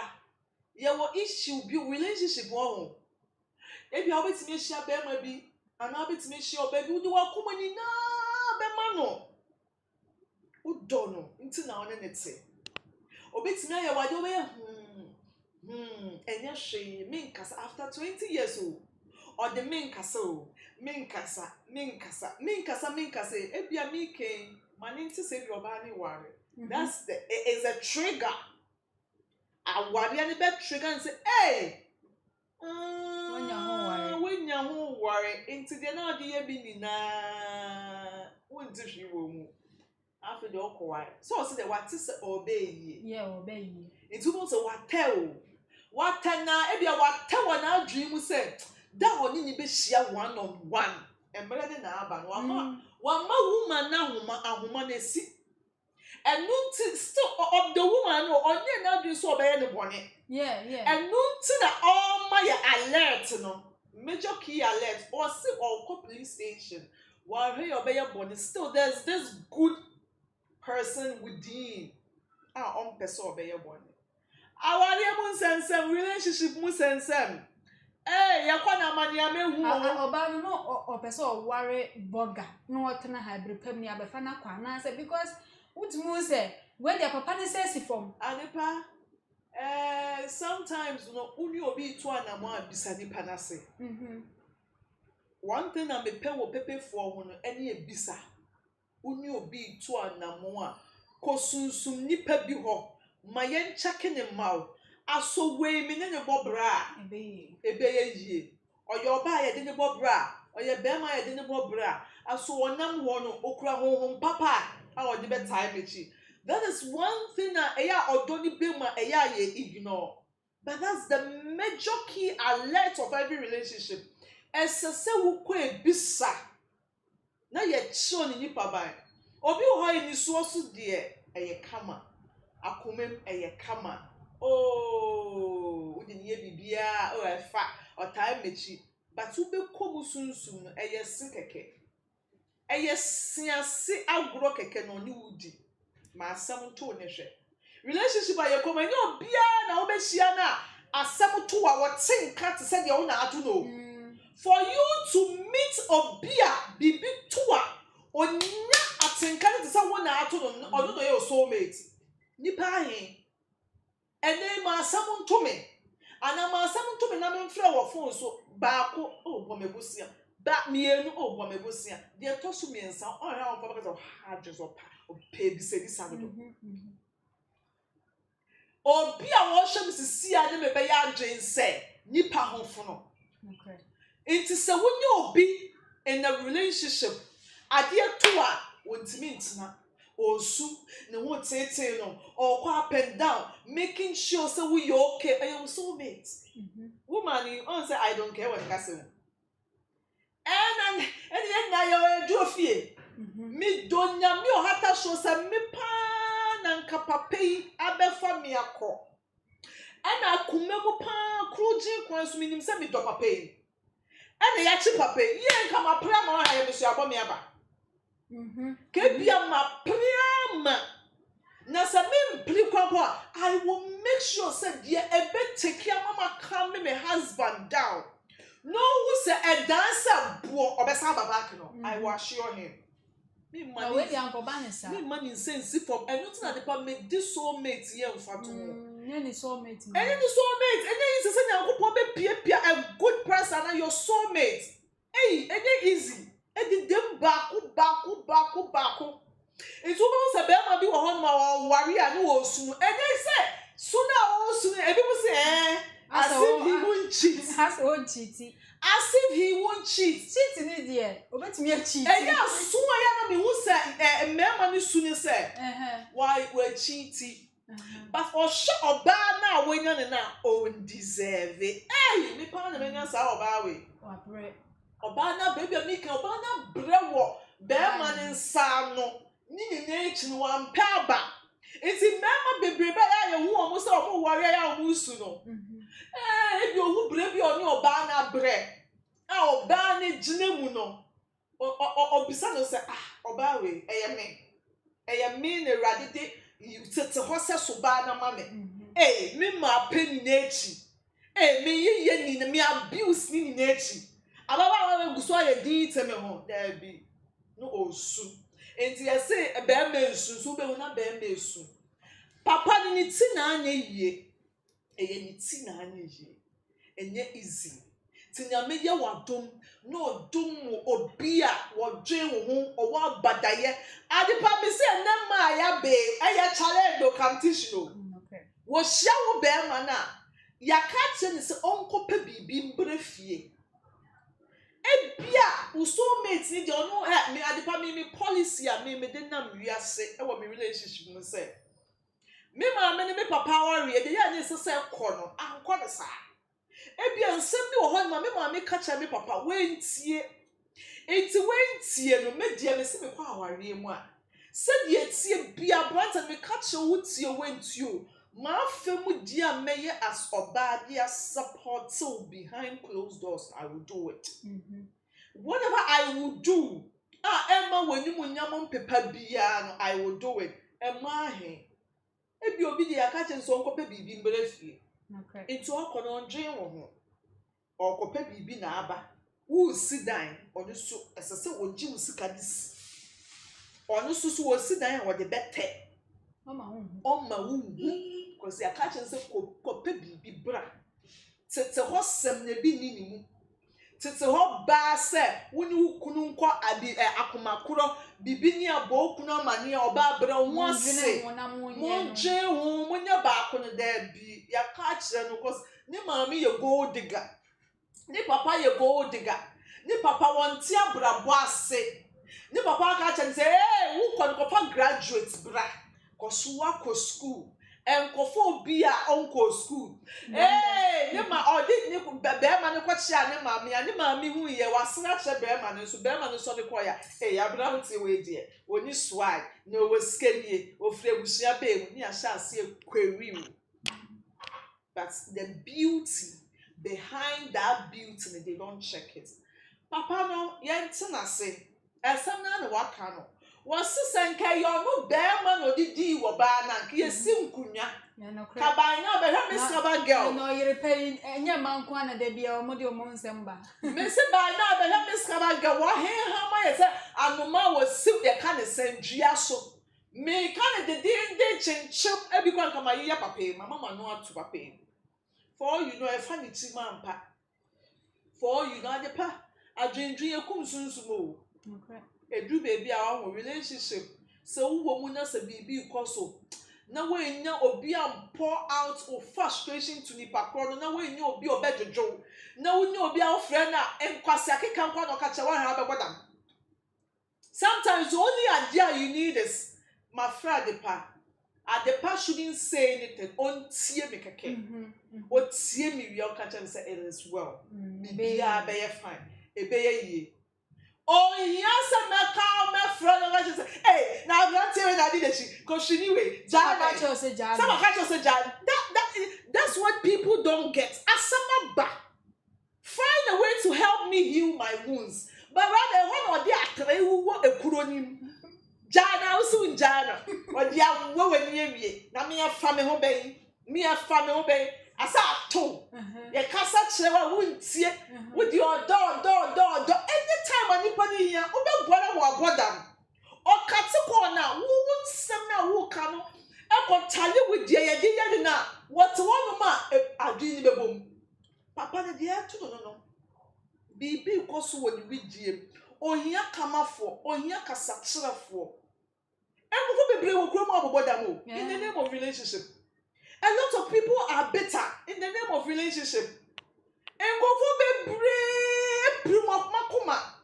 Ye wo issue bi relationship wo ho. Ebi obetimi hia be ma bi ana obetimi hia oba bi wo wa komani na be ma no. Udo no nti na one ne te. Obetimi aye wade obe enya hwe minkasa after 20 years o or the minkasa o minkasa ebia miken maninti say bi oba ni ware. That's the is a trigger. Aware ni be trigger and say hey wenya ho ware into the na de ye bi ni na wonti hwe wo mu after the okwa so say the what is obey yeah obey it won't say what tell what na ebia what tell na dream say that one ni be share one on one emre de na aba no ama woman na ahoma na si and no still of the woman no onye na dream so obey ne bone yeah and no na all my alert no major key alert or see or police station while he obey bone still there's this good person within on person obey bone. Our sensem relationship mu sensem. Yakwa na mani amehu oba no o person worry Borga no otena hybrid pam ni abefa na kwa na say because utmu say when their papa ne says from adepa sometimes no uni obi to anamo abisa ni panase. One thing na me pe wo pepe for ho no ene ebisa uni obi to anamo a kosunsum nipa bi ho mayen chake ne maw aso we me ne bobra ebe ye yie oyo ba ye de ne bobra oye be ma ye de ne bobra aso wonam ho no okura honhom papa a odi be time echi. That is one thing na eya odoni be ma eya ye ignore, but that's the major key alert of every relationship. Esese wo ko ebisa na ye chio ni nipa ban obi ho ye ni so de eye kama akomem eye kama udi ni bibia efa o time mechi but ube komu sunsum no eye sinkeke eye siase agro keke no ni wudi ma asem to ne hwe relationship aye koma ni obia na obehia na asem to wa wotin ka te se de wo na ato no for you to meet obia bibi to a onya atinka te se wo na ato no odo no ye soulmate nipa he ene ma asem to me ana ma asem to me na me mfra wo phone so baako bo mebusia That me no oh bo me bosia. Dey to so me nsa on ha on because of hard just up pay bi se di sagodo. Obi a wo hwe me sisi a ne me be ya adwen se nipa hofo no. Okay. Inti se wonye obi in a relationship ade to a wontimi ntina osu ne wo tete no or kwa up and down making sure say we okay I am soulmate. Woman on say I don't care what ka say. And na yo do fie. Me donya me o hata so say me pa na nka papa yi abefa me akọ. Ana akumego pa krujin kwan so minim say me do papa yi. Ana ya chi papa yi nka ma pra ma ha ye me so abo me aba. Kebia ma priama. Na sa me mpli kwa I will make sure say dia ebe take care mama calm me husband down. No who say a dancer bo obesa babak no. I will assure him. Me money. We dey anko banisa. Me money sense from and nothing at the part make this soulmate here mfa to. Any soulmate. Any soulmate. Any is say nyankopon be pia a good person and your soulmate. Hey, any easy. Edi dem baako. It's almost a bema bi wo ho ma wari a no wo sunu. Any say suna wo sunu e bi say as if he won't cheat. As won't cheat. As if he won't cheat. Cheat ni there. Obetimi a cheat. E ya sunu ya na me hu say mema ni sunu say. Why we cheat. But for sure oba na wenya ne na on deserve it. Hey, me pa na menya sa oba we. Wa bre. Oba na baby me kan oba na bre wo be man nsa no ni echi no wan pa ba. Enti mema bebre ba ya ye hu omo se omo ware ya omo su no. E bi ohu bre bi oni oba na bre. A oba na gine mu no. Obisa no se oba we eye me ne radide tete ho se so ba na mame. Me ma peni na echi. Me ye ni na me abuse ni na echi. Ababa wa guso aye din teme ho da bi no osu. Enti ye say be ma nsu so be na be ma esu. Papa ni ti na anya yie. Eye ni ti na anya yie. Enye easy. Ti nya me ye wadom no dom obi a wo dwen wo ho owo abadaye. Ade pa me say na ma ya be aya challenge do competition. Okay. Wo hia wo be ma na ya ka che ni se onko pe bibi mbre fie. Ebia soulmate ni de ono me adepa me policy a me de na wiase e wo me relationship mu say me ma me ne me papa worry de ya ni se ko no anko ne sa ebia nsem bi wo ho ma me ka cha me papa wentie enti wentie no me de me se me kwa aware mu a se de tie bia branta me ka cha wo tie wentie o ma femu dia meye as obadia support so behind closed doors I will do it. Whatever I will do Emma when you munyam pepa bia no I will do it. Emma he ebi obi de akache nso nkope bibi mbere fie. Okay. Into akono ndwen wo ho okope bibi na aba wo si dan onu so esese onji wo sika dis onu so wo si dan wo de bete Oma wu because ya catch and say kope bibi bra tete ho sem na bi ni mu tete ho ba se woni kunu nko abi akomakoro bibi ni abo kunu amane oba bra won se monje hu munya ba kono da bi ya catch no because ni mama ye gold digger ni papa ye gold digger ni papa won ti abrabo ase ni papa catch and say hey who kon graduate bra kosuwa ko school enkofo bi a onko school ne ma odi ni be ma ne ko chia ne ma mi hu ye wasena che be ma ne so de ko ya ya bra nti we die oni swag no we skenie ofre busia be mu ni asha ase kwewim. But the beauty behind that beauty they don't check it. Papa no yentina se esem na waka no wasisenka yo no be ma no didi wo ba na nke yesi nkunya kabanya be ha miskaba girl no yire pay enye manko ana de bia o mode o mo nsemba me se ba na be ha miskaba girl wo he ha ma yese anoma wo si ye ka ne sendua so me ka ne de chenchep e bi kwa nkama ye papa mama no atu papa for you know e fa ni ti mampa for you know de pa adwendwen ekum sunsumo okay edu baby a wo relationship so wo mu na se bibi koso na we nya obi am pour out of frustration to nipa kro na we nya obi obejojo na wo nya obi a ofre na enkwase akeka nkwa no ka che wa ha abegodam. Sometimes only idea you need is my friend Adepa shouldn't say anything on tie me keke o tie me wi o ka che say it is well bibia be fine e be ye. Oh yes, me friend and say, hey, now I'm not telling that did she because she knew it. That's what people don't get. Asama ba. Find a way to help me heal my wounds. But rather one or the actor who want a kuronim. Jana also in Jana. Or the young woman near me. Now me a family obey. Me a family obey. Asa to. Ye kasa chewa wouldn't see it with your door. Anytime anybody here, obe bwana wa bodam. O katiko na won't sem na wo kano. E ko tali with ye na. What one ma adini bebom. Papa de dia to no. Bibi koso woni widie. Ohia kama fo, ohia kasa kire fo. E ko bebre wo krom abobodam o. In the name of relationship. A lot of people are bitter in the name of relationship. And go for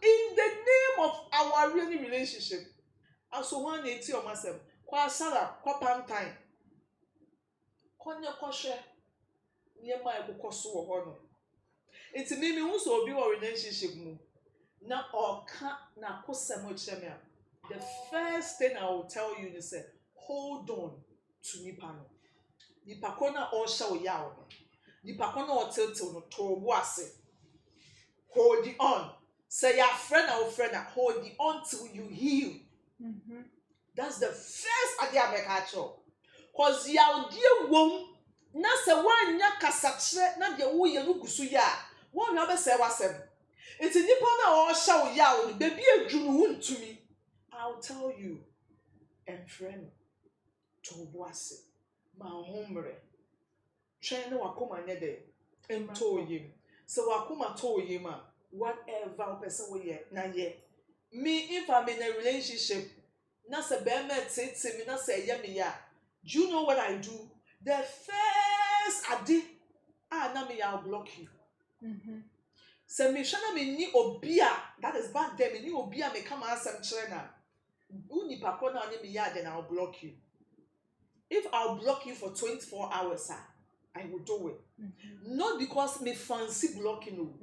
in the name of our really relationship. And so 180 of myself. Kwa sala, kwa time. Konya koshe. Niema e bukoso wo hono. It's me who so be our relationship mu. Na oka na kosemo chemia. The first thing I will tell you is say, hold on to nipano. Nipa kona osha oyawo. Nipa kona otiltil no tobo ase. Hold it on. Say your friend or friend, hold it on till you heal. That's the first idea I make actual. Cause ya dear womb, na se one ya kasatre, na de wo ye no gusu ya. One na be say wasem. It's a nipa na osha oyawo, baby adwunu to me. I'll tell you, and friend, tobo ase. Ma hombre train wakoma nede ento yim so wakoma to yim a whatever person we na ye me if I'm in a relationship na se be me tete me na se ye me ya do you know what I do? The first adi na me I'll block you. Se me shana me ni obia that is back there me ni obia me come asem kire na uni papa na me ya then I'll block you. If I'll block you for 24 hours, I will do it. Not because me fancy blocking you.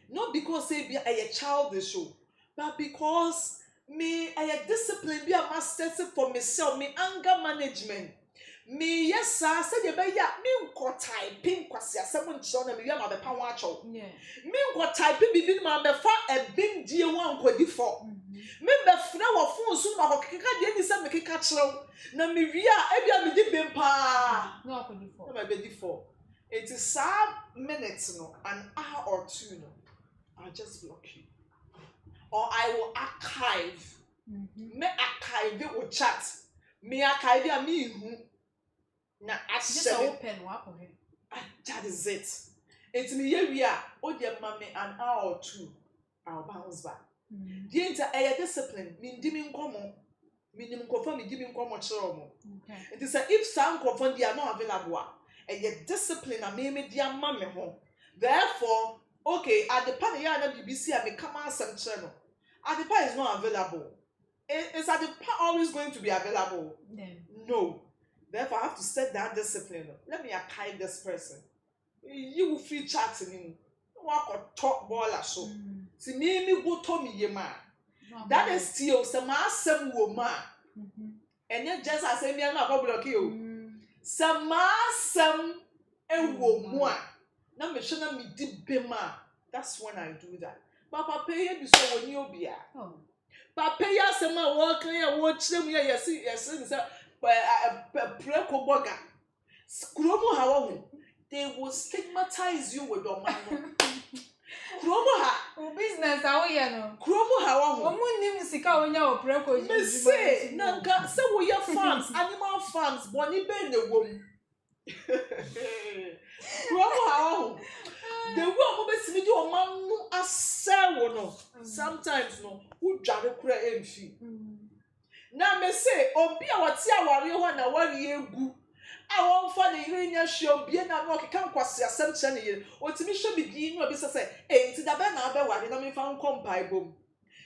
Not because say be a childish show, but because me a discipline be a master for myself, me anger management. Me yes sir said you be ya me ko typing kwasi asem ncho na me wi ma be pa wa cho. Me ko typing bibi ma be fa e bim die wan kwadi fo. Me be fna wo phone so ma ko keka de ni se me keka kirew na me wi a e bia me di bem pa no kwadi fo na me be di fo it is some minutes no an hour or two no I'll just block you or I will archive me archive it with chat me archive ya me hu na just open wa ko he that is it it's me here we are o de ma me an hour or two I'll bounce back. The entire discipline, mean dimming common, meaning conform, dimming common chromo. It is if some conform they are not available, and yet discipline and maybe dear mammy home. Therefore, okay, at the part of the BBC, I become some channel. At the part is not available. Is at the part always going to be available? No. Therefore, I have to set that discipline. Let me archive this person. You will free chatting him. Walk or talk ball or so. See me go to me ye man. That is still some awesome woman. And then just as I say me I'm not block you. Some awesome a woman. Now me shouldn't me deep bema. That's when I do that. But papa you so when you be papa ya some walk here watch them here you see preko boga. Skromo hawo. They will stigmatize you with your man. Kromo ha business awoye no kromo ha wa ho omunnim sika wonya wo preko me say nanka se wo ye farms animal farms boni be na wom kromo ha wa ho the way mo be simi di o man no asewo no sometimes no wo dware kura emfi na me say obi a wate aware ho na ware egu a won fa ne yire nya hwe obi na no keka nkwase asem kye ne yire otimi hwe bidi no obi se enti da be na be ware na me fa nkom paibom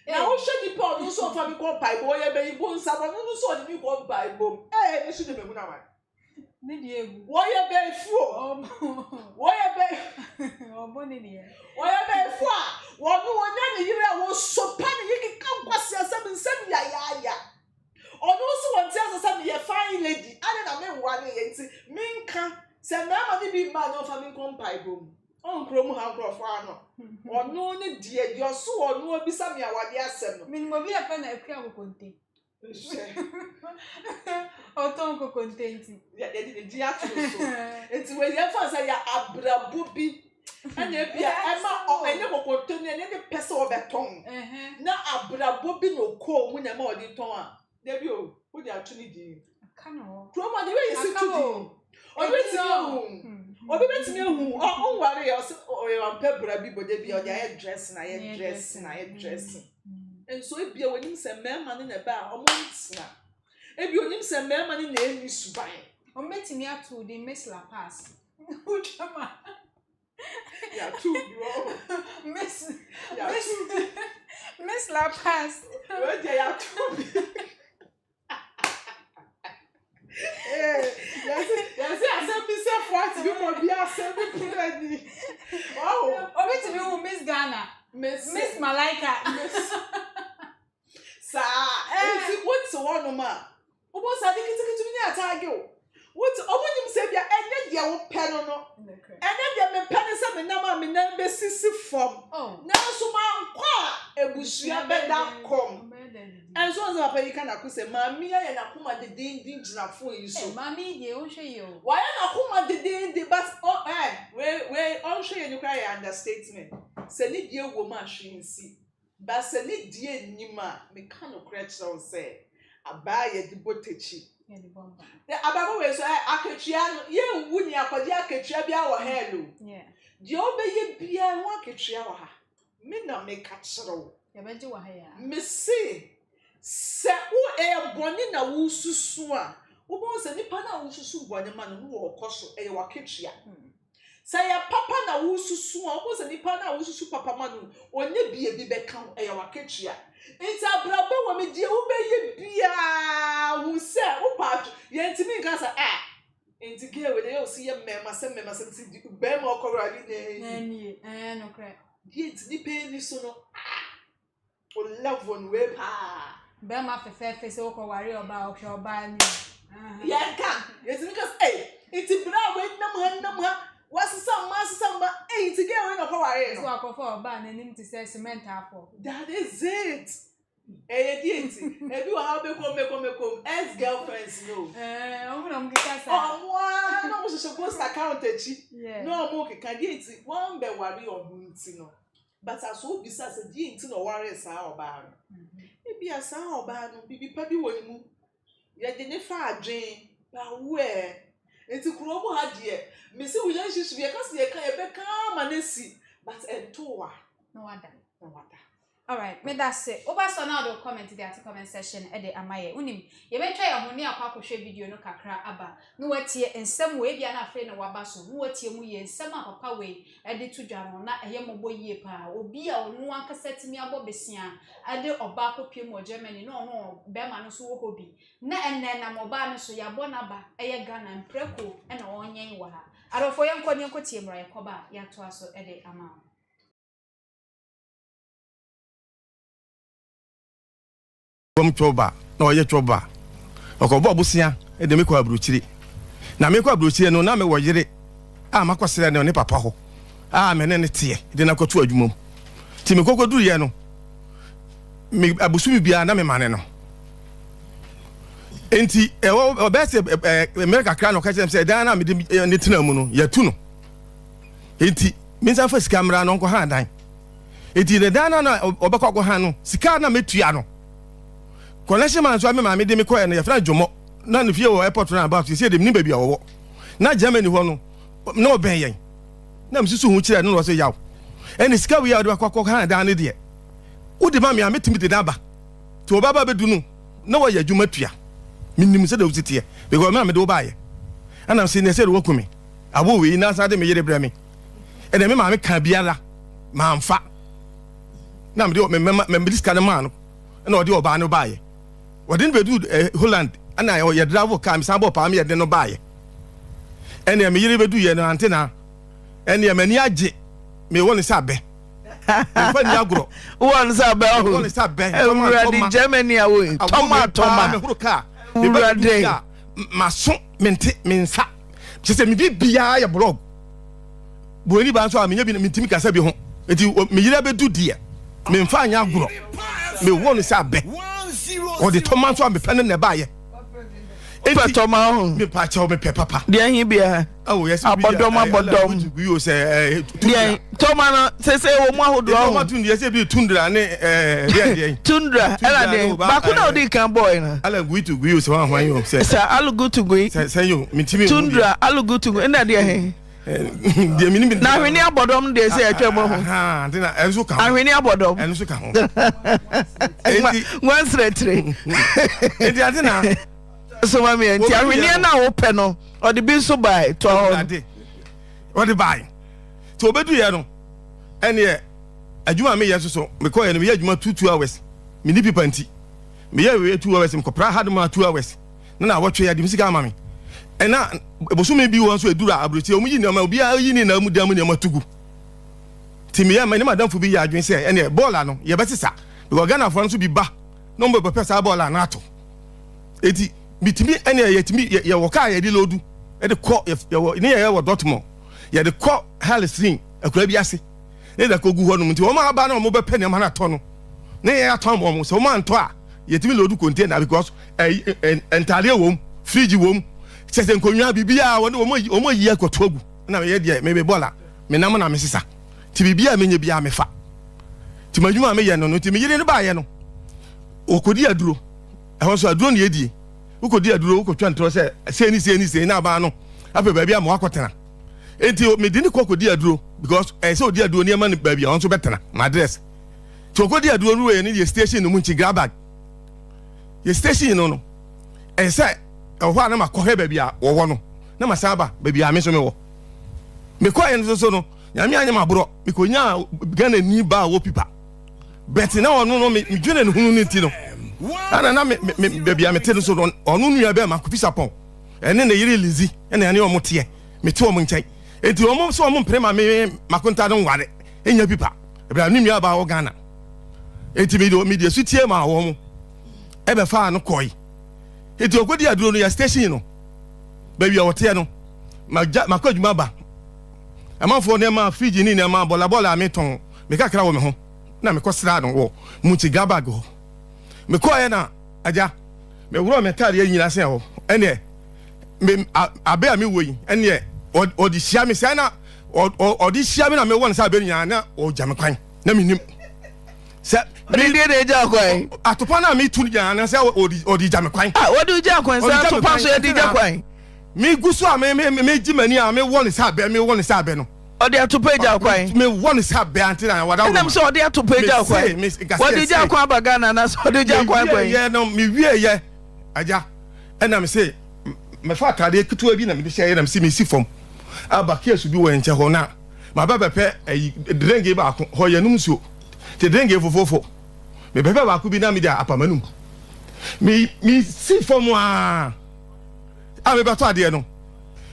na wo hwe di pa no so fa me kom paibom ye be ibo nsabo no so di me kom paibom me hwe de me mu na wa ne di egu wo ye be fu wo ye be obo ne di wo ye be fu a wo no wonya ne yire a wo so pa ne yike nkwase asem nsem ya ono so won tia so me ye fine lady ade na me wale ye nti minka se na ma ni bi ma no fa min kom paibom on krom ha krofo ano ono ne die dio so ono obi sa me awade asem no min mo bi afa na akua kokonte oton kokontenti ya de di atro so enti we ye fa say ya abrabo bi ana bia e ma o enye kokonte ne ne pese obeton na abrabo bi no ko mu na ma odi ton a Debi o, who dey actually di? Kano. Promo the way you sit to. Obi betimi hu. On worry o you am pebra bi bo debi o dey dress na ye dress. And so e bia wonim se mema ne na ba o mo ntsna. E bia onim se mema ne na eni suban. O betimi ato the Miss La Pass. Who chama? Ya tu bro. Miss La Pass. Where dey ya tu? Yes, I said myself what you for be asem ready. Oh, obetimi who Miss Ghana, Miss Malaika, Miss Sir, what's one ma? Obo sa dikiti mi atage o. What omonim se bia enye dia wo pe no. Enye dia me pe ne se me na ma me na be sisi form. Na so ma nkwa ebusua be da kom. And so as a can accuse mammy and a kuma the din fo you so. Mammy, ye o show you. Why na kuma the din but where on show you cry understatement. Send dear woman she see. But send it dear nima me can crash on say. A buy a deported. The ababo we so aketria ye wuni akodi aketria bia wo hello. Yeah. The obeye bia wo aketria wo ha. Me na me ka kiro. Ye beje wo ha ya. Me see se wo boni na wo susu a wo bo se nipa na wo susu boni ma no wo koso wa ketria se ya papa na wo susu a wo bo se nipa na wo susu papa ma no onye bie bi be kan wa ketria nti abrabo wo me die wo be ye bia wo se wo pa ye ntimi kan sa nti ge we dey o si ye mema se ti be ma okoro ali na ni no kra die nti nipa ni so no o love one way pa be ma fefe se wo ko ware oba o hwe oba ni yanka yes because iti bra we nam ha wasisa ma iti ge we no ko ware no so akofo oba na nim ti say cement afọ that is it dienti ebi wa ha be kom ex girlfriends no omo na mkika sa omo no mo se post account echi no mo kika dienti wan be ware ohunti no but as o bisa se dienti no ware sa oba no ebi asa oba no bibi pa bi woni mu ye de ne fa adwen ba we enti kuro mo ha de me se relationship ye ka se ye ka ye be ka ma na si but entowa no wada all right me that's it oba so now do comment there at comment section e de amaye unim ye be twa ye ho ne akwa kohwe video no kakra aba no watie ensem we bia na afre ne waba so no watie mu ye ensem a papa we e de to dwa no na eye mobo yie pa obi a onu ankasa timi abo besia ade oba kopie mu Germany no be ma no so wo hobi na enne na moba no so ya bo na ba eye Ghana mpreko e na onyen wa ha arofo ye nkoni enkotie mra ye koba ya to aso e de ama bom choba na oye choba okobo abusia e de mekọ abruchiri na mekọ abruchiri no na me woyire makwasere ne papa ho me ne tie de na kotu adwumom ti me kokoduru ye no me abusu bia na me mane no enti obese America kra no ka chem se dan na me de ne tena mu no ya tu no enti minsa fa sika mra no nko ha dan enti de dan na obekọ ko ha no sika na metua no connection man so me ma me de me koye no ye fra dwomo na no fie wo airport na about say dem ni ba bia wo na Germany ho no na oben yen na msusu hu kire no so yaw ene sika wi ya de akwa Canada ne de wo de ma me ametimi de daba to baba bedu no na wo ya dwuma tua minim se da wutie because me de wo baaye ana se ne se de wo kumi abo we na sa de me yere bra me ene me ma me ka biara ma mfa na me de me diska de ma no na wo de oba no baaye wo de bedu Holland ana ye drive car me sambo pa me ye de no baaye ene me yere bedu ye no antena ene me ni age me woni sabe me fa ni agro won sabe o woni sabe ready Germany awe toma me huru ka ready maso mente mensa se me bibia ya blog boeni ba so a me nya bi me ntimi kasa bi ho enti me yere bedu die me mfa anya agro me woni sabe o de toma so a me pene ne baaye Eti toma ho me pa cha o me pe papa de hin bia oh yes abodom you say de toma no se wo mu ahodo ho toma tun de se bi tundra ne de tundra ela de ba ku na odi kan boy na ala gui to gui o se wan hwan yo se alugu to gui se yo mitimi tundra alugu to gui na de he de minimi na hweni abodom de se atwa mo ho ha na enso ka hweni abodom enso ka ho wan sretre enti atina so mami enti ahweni na wo pe no o de bi so bai to o de bai to obedu ye no ene adwuma me yeso so me ko ye no me adwuma 2 hours me ni pipa nti me ye 2 hours me ko pra hard ma 2 hours na wotwe ya de misika ama me ena eboso me bi won so edura abrochi omu yi na ma obi a yi ni na mu da mu ne matugu ti me ya ma ni madam fu bi ya adwen se ene ball no ye betisa because Ghana for so bi ba no mbo pesa ball na ato eti bitimi ene yetimi ye woka ye di lodu e de ko ye ni ye wo Dortmund ye de ko Halsing akura bi ase e da ko gu ho no nti o ma ba na o mo be pe ne ma na to no ne ye aton mo so ma nto a yetimi lodu container because entale wom fridge wom sese nkonwa bibia woni o mo yi akoto agu na me ye de me be bola me nam na me sisa ti bibia me nya bia me fa ti madwuma me ye no ti me yire ne ba ye no okodi aduro e ho so aduro ne yedie ukodi aduro ukotwa ntro se ni na ba no ape ba bia mo akotena enti me di ni kokodi aduro because se odi aduro ni ma ni ba bia on so betena my address to okodi aduro no we ni the station no mu nchi grab bag ye station no se ho ana makohe ba bia wo no na masaba ba bia me so me wo me ko ye so no nyame anya mabro me ko nya Ghana ni ba wo pipa bet na ono no me dwene ne hunu ni ti no ana na me baby am te so onu nua be ma ko fisa pon ene na yire lizi ene ane o mote me te o mo nkai enti o mo so o mo prema me makonta no nware enya pipa ebra ni nua ba wo Ghana enti me de sutie ma wo mo e be fa no koi enti ogodi aduro no ya station no baby o wote no ma ko adwuma ba amanfo ne ma fridge ni ne ma bola me ton me kakra wo me ho na me ko sra no wo mu ti gabag ho me ko ye na aja me wuro me tare ye nyina se ho ene me abe a me wo yi ene odi hia me se na odi hia me na me won sa be nyina na o jam kwan na me nim se me de ja kwan atopa na me tu nyina na se odi jam kwan odi ja kwan se atopa so ye di ja kwan me guso a me jimani a me won sa be no odi atopa ja kwan me won sa be antina wada wo so odi atopa ja kwan odi ja kwan ba Ghana na so odi ja kwan kwan ye no me wie ye aja ena me say me fa tade ketewa bi na me de share na me si fom aba kesu bi wo enche ho na ma ba bepe drenge ba ko ho ye num so te drenge fofofo me bepe ba ko bi na me dia apamanum me si fom a me ba to ade no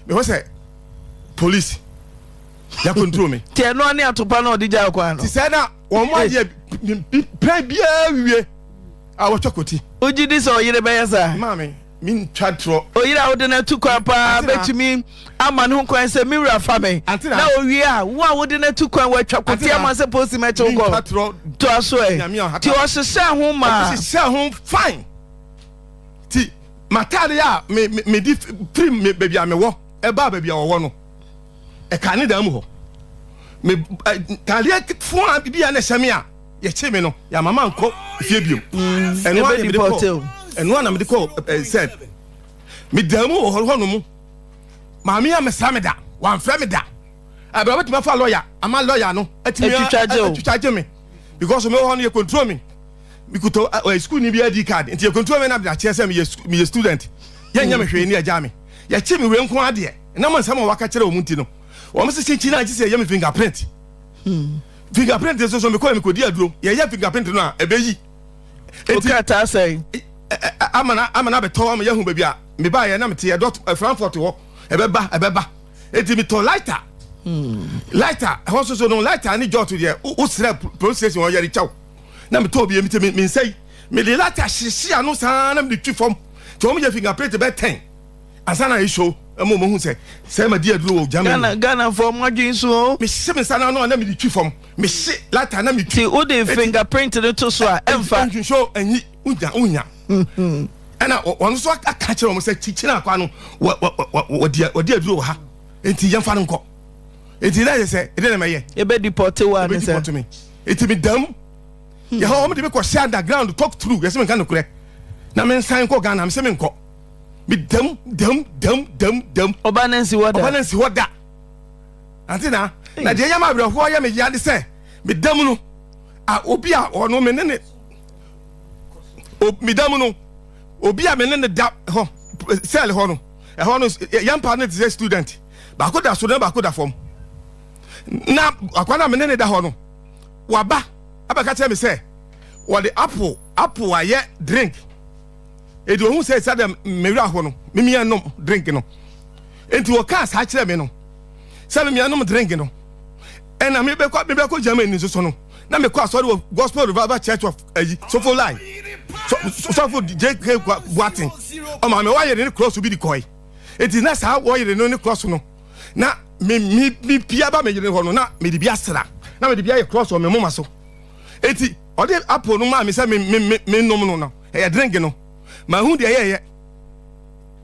me ho say police ya control me te no ani atopa na odi ja kwan no ti say na wo mo aye pra bia wie a wo chokoti oji dis o yire be yesa mami min twatro o yire a wo de na tu kwa pa betumi ama no kwan se mi wura fa me na o wie a wo a wo de na tu kwan wa twakoti ama se post me che ko to aso e ti o hye ho ma hye ho fine ti matade ya me di prim me baby am wo e ba baby wo no e ka ne da mu ho me tade fo a bibia na hyeme a ye che me no ya mama nko fie biom eno a me de ko eno na me de ko said me da mu ho no mu maami ya me sa me da wan fra me da Aba wet me fa lawyer, am a lawyer no. Etwitwaje me. Because me ho no you control me. Me kuto school ni bi ID card. Nti you control me na be a me student. Ye nya me hwe ni agya me. Ye che me we nko ade. Na man sama waka kire o munti no. O me se chi na say ye me fingerprint. Fingerprint so me call me kodi aduro. Ye fingerprint no a ebeyi. Okata say amana be to am ye hu ba bia. Me ba ye na me te Frankfurt ho. Ebeba. Eti me to lighter. Lighter, so no lighter ani jot there. O sra process won yari chaw. Na me to bi me say me the lighter hihia no san na me twi fom. Ti o me je fingerprint be 10. Asana e show mo hu say ma di aduro o jam. Ghana for madwin so. Me se me sana no na me twi fom. Me se lighter na me twi. Ti o de fingerprint no to so a emfa. Show anyi unya. Ana won so aka kire mo say chichina akwa no wodi aduro ha. Enti yemfa no nko. Eti na say e dey na meye e be deported one say deport me eti me dam ye ho me dey be ko share underground talk through yes me kan no kure na me nsan ko Ghana me say me nko me dam obanansi woda antina na de yama abro ho ya me ya de say me dam no a obi a ono me ne me dam no obi a me ne da ho sell ho no e ho no yam pa na the student ba ko da so na ba ko da form na akwana me ne da ho no waba abaka tell me say what the apple aye drink e do hu say sadam me wura ho no me mi anom drink no enti wo ka sa kire me no say me anom drink no e na me be ko Germany so no na me ko asori Gospel Revival Church of so for line so for JK Boatin o ma me wa yere ni cross bi di koi enti na sa wo yere no ni cross no na me pia ba me yere ho no na me di bia sra na me di bia ye cross o me moma so eti o de apple no ma me say me nom no na e drink no ma hu de ye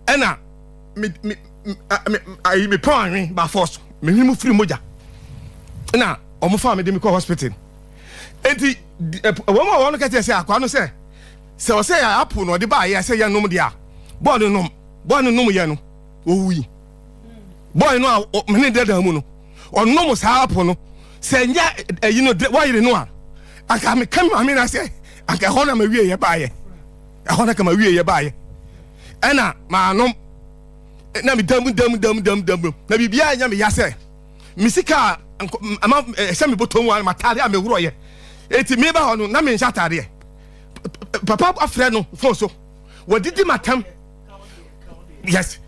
ena me pan ba force me himu free moja na o mo fa me de me ko hospital eti wo ma wo no ka say akwa no say o say apple no de ba ye say ye nom de a bo no nom ye no o wi boy no me ne deda mu no onno mo sa apple no se nya you know why you know aka me kam me na say aka ho na ma wie ye ba ye ho na ka ma wie ye ba ye ana ma no na me dam na bibia nya me ya say misika ama se me botom wa ma tare a me wuro ye eti me ba ho no na me ncha tare papa afre no fo so wadidi matam yes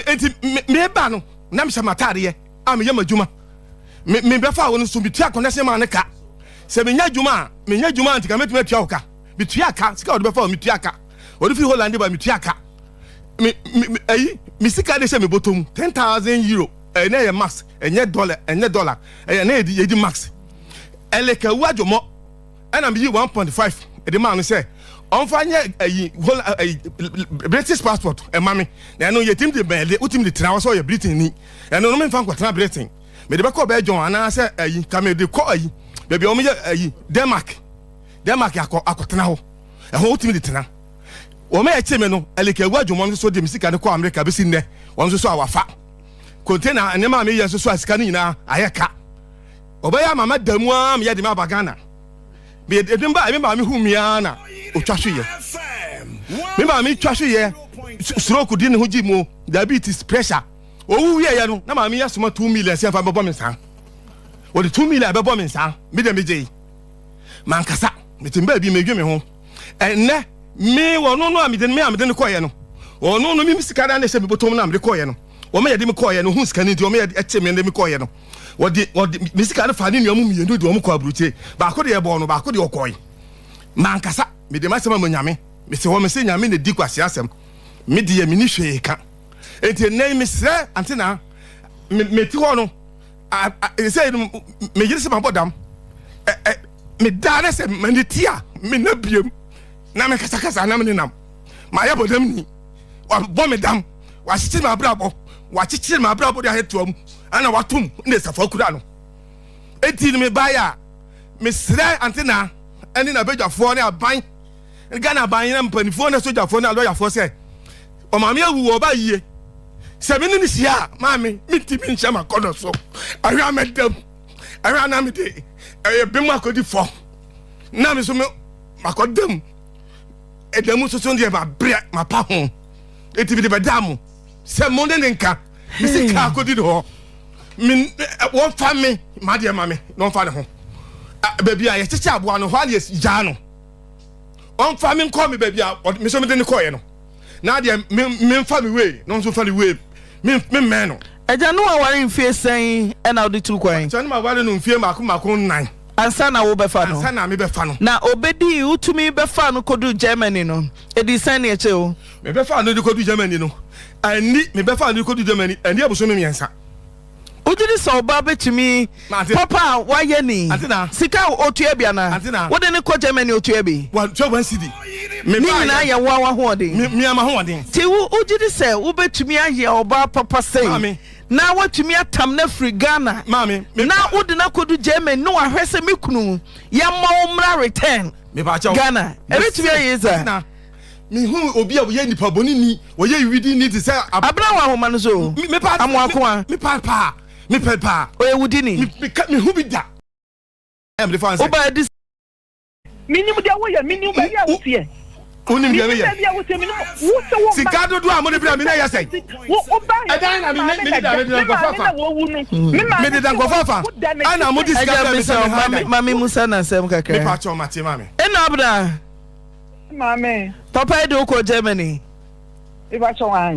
enti me ba no na me shamatare ye a me yamadwuma me be fa wonu so bitua connection ma ne ka se me nya dwuma anti ka metua tua oka bitua ka sika od be fa me tua ka odi fi Holland ba me tua ka me sika de se me botom 10,000 euro na ye max enye dollar na ye di max eleka wadwomo ana me yi 1.5 e de ma no se on fanya British passport e mami na no ye tim de bele utim de tra so ye Britain ni e no me fan kwatra Britain me de be ko be John ana se ka me de ko be be o me Denmark akotena ho e ho utim de tena o me e che me no eleke wadwom so de misika de ko America be sin ne won so awafa container ne ma me ye so asika ni na ayeka obaya mama damu am ye de ma bagana be edin ba me ma me hu miana otwahwe me ma me twahwe ye stroke di ne ho gi mu diabetes pressure owu ye ye no na ma me ya soma 2 million se fa bebo me san o de 2 million bebo me san me de me je man kasa me timba bi me dwe me ho enne me wono no amide me amide ne koye no ono no mi sika da na se me botom na amide koye no o me ye de me koye no hu sika ni di o me ye eche me de me koye no wodi me sika da fa ni nuamu mi endu di o me ko abruche ba ko de ye bo no ba ko de o koye man kasa me de masema mo nyame me se wo me se nyame ne di kwase asem me de ye me ni hwe ka enti nei me sre antina me ti ho no say me yiri se ma bodam me da se me ni tia me na biem na me kasa na me nam ma ya bodam ni wa bo me dam wa chichi ma brabo de ahetuam ana watum ne safa kura no enti me ba ya me sre antina eni na bedwafo ne aban Ghana ban na mpanifo na sojafo na lawyer fo say o ma me awu o ba yie Seven in the Sia, mammy, meet me in Shama Conoso. I ran at them. I ran at me. I been my cody for. Now, Miss Macodem. And the most of Sunday about bread, my pahon. It be the Badamo. Some Mondenka. Mrs. Carco did all. One family, my dear mammy, no father home. Baby, I just have one of Alias Jano. One family call me, baby, or Miss Coyano. Now, dear, men family way, non so funny way. Men man. I don't know what I'm saying, and I'll do 2 coins. Turn my wallet on fear Macum 9. And Sana will be fun. Sana me be fun. Now, obedi you to me be fun could do Germany, no. It is any chill. Me be fun, you could do Germany, no. I need me be fun, you could do Germany, and you have so many answer. Who did this all baby to me? Papa, why any? Sika or Tuebiana? What any call Germany or Tuebi? What job and city? Me and I are one hoarding. Me am a hoarding. See who did this say? Who bet to me I hear or Papa say? Now what to me at Tamna Free Ghana? Mammy, now would not go to Germany? No, I heard some mikunu. Yamma return. Me Ghana. Every 2 years. Me who will be a yen pabonini, where you really need to say, Abraham woman so. Me papa, me papa. Me papa, where would you need? Me who be that? I am the fancy. By this minimum, there minimum, here. Only me, Sicado do a money, I say. I didn't go far. And I'm this Mammy Musana, Sam Kaka, Pacho Matimami. And Abra, Mammy, Papa do call Germany. If I saw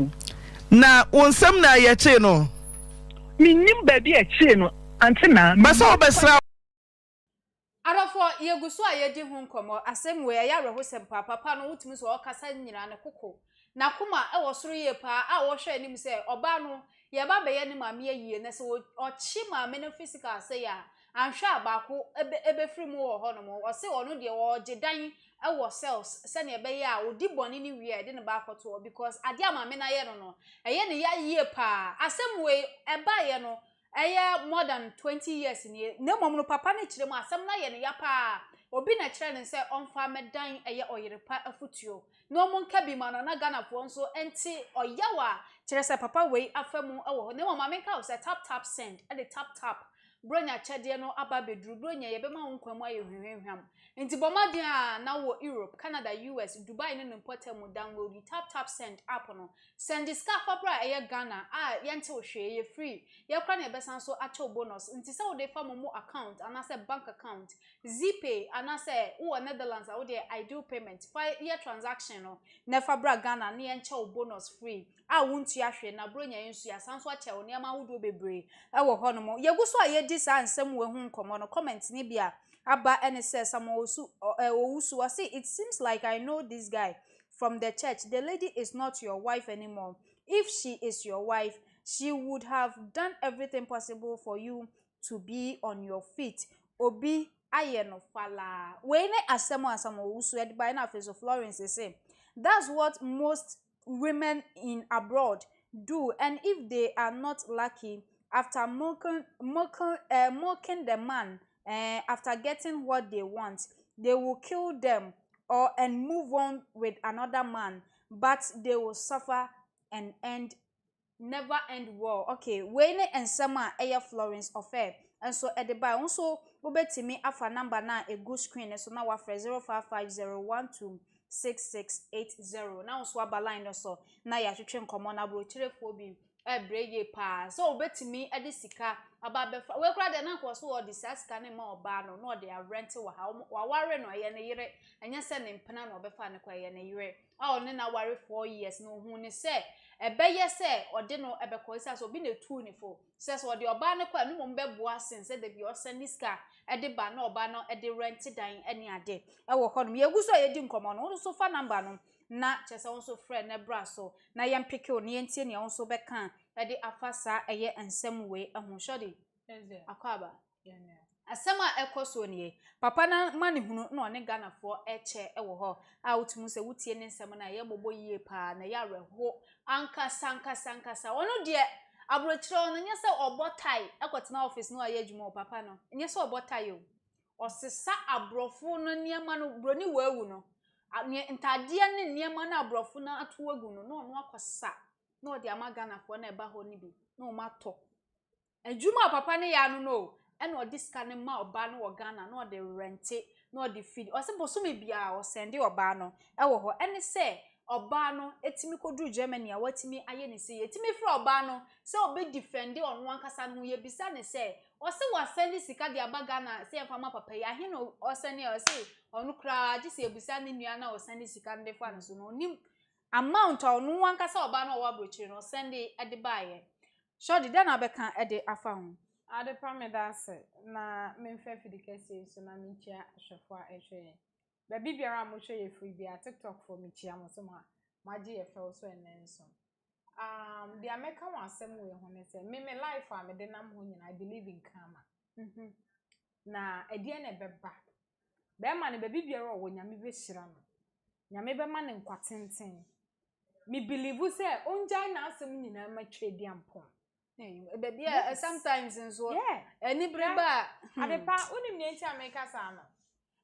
now, one some na ya cheno. Minim baby a cheno, Antina, Maso Bessa. Arafo ye guso a ye di ho nkomo asem we ya reho sem papa no wutumi so okasa nyina ne koko na kuma e wo soro ye pa a wo hwe anim se oba no ye ba be ye ne maame yie ne se o chi maame ne physical se ya anhwe abako ebe free mu wo ho no mo o se ono de wo gidan e wo cells se ne be ya odi boni ni wie de ne ba akoto because ade maame na ye no eye ne ya yie pa asem we e ba ye no more than 20 years in ye no mom no papa ne kire mu asem na ye ne ya pa obi na kire ne se onfa medan oyerepa afutuo no mo nka bi ma na Ghana fo nso enti oyawa kire se papa we afamu ewo ne mama me ka se tap send and the tap bronya chede no aba bedru bronya ye be ma nkwamu aye hwehwehwam enti bomadia na wo Europe, Canada, US, Dubai ne importer mu download the tap send app no send this car for Ghana yente wo hwe ye free ye kwa na besan so acho bonus nti se wo dey fa mo account and say bank account Zpay and say wo Netherlands wo dey I do payment 5 year transaction no never bra Ghana ne yenche wo bonus free wontu ahwe na bronya yensu ya sanso ache wo ne ma wodo bebre wo ho no mo ye guso a ye di sa ansem we hu nkomo no comment ni bia Abba and says some Owusu say it seems like I know this guy from the church. The lady is not your wife anymore. If she is your wife, she would have done everything possible for you to be on your feet. Obi ayeno fala. When asemo Owusu at by na face of Florence say that's what most women in abroad do, and if they are not lucky after mocking the man. After getting what they want, they will kill them and move on with another man, but they will suffer and never end well. Okay, Wayne and Sama Air Florence affair. And so at the buy also me afa number na a good screen so now wa 0550126680. Now so line so na ya twetwe nkomo na bro tirefo bi breye pa so me ade sika ababefa we kura de na ko so o de sika ne ma oba no no de rent wa ware no ye ne yire enye se ne mpena no obefa ne kwa ye ne yire ne na ware 4 years no hu ne se ebeye se ode no ebeko se so bi na tu ni fo se so de oba ne kwa no mo mbeboa sen se de bi o se ni sika ede ba na oba no ede rent dan ene ade wo ho no ye gu so ye di nkomo no so fa number no na chese wonso friend ne bra so na yem pike o ne yentie ne wonso beka ede afasa eye ensem we ahunhode akwaba asem a ekoso ne papa na mane hunu na one Ghana fo eche ewo ho a wotumu se wutie ne nsem na ye bobo yie pa na ya reho ankasa ono de abrochire ono nye se obotai ekotena office no aye adwuma papa no nye se obotai o osesa abrofo no niema no broni wawu no ntade ne niema na abrofo na atowagu no no akosa no de amagana fo na eba ho ni bi na o mato adwuma papa ne ya no e na odi sika ne ma oba no wo Ghana na odi rente na odi feed o se boso me bia o sende oba no e wo ho ene se oba no etimi koduru Germany a watimi aye ne se etimi frɛ oba no se obe defend on wankasa no ye bisa ne se o se wa send sika de abaga na se enfama papa ya he no o send o se onu kra ji se ebisa ne nua na o send sika ne fa no so no nim amount on wankasa oba no wa brochiri no send e de baaye shodi da na beka e de afa ho ade pamedase na memfa fidikese so na menchia ahwefo a ehwe ba bibiara mo hwe ye free bia TikTok for menchia mo so ma je ye fe so enenso the American one asem we ho ne se me life a me de nam ho nyina I believe in karma na edie na beba be ma ne ba bibiara o nyame be hira no nyame be ma ne nkwatenten me believe say onjai na asem nyina ma twedi ampon baby sometimes nso any breba adepa unim ne nti America sa no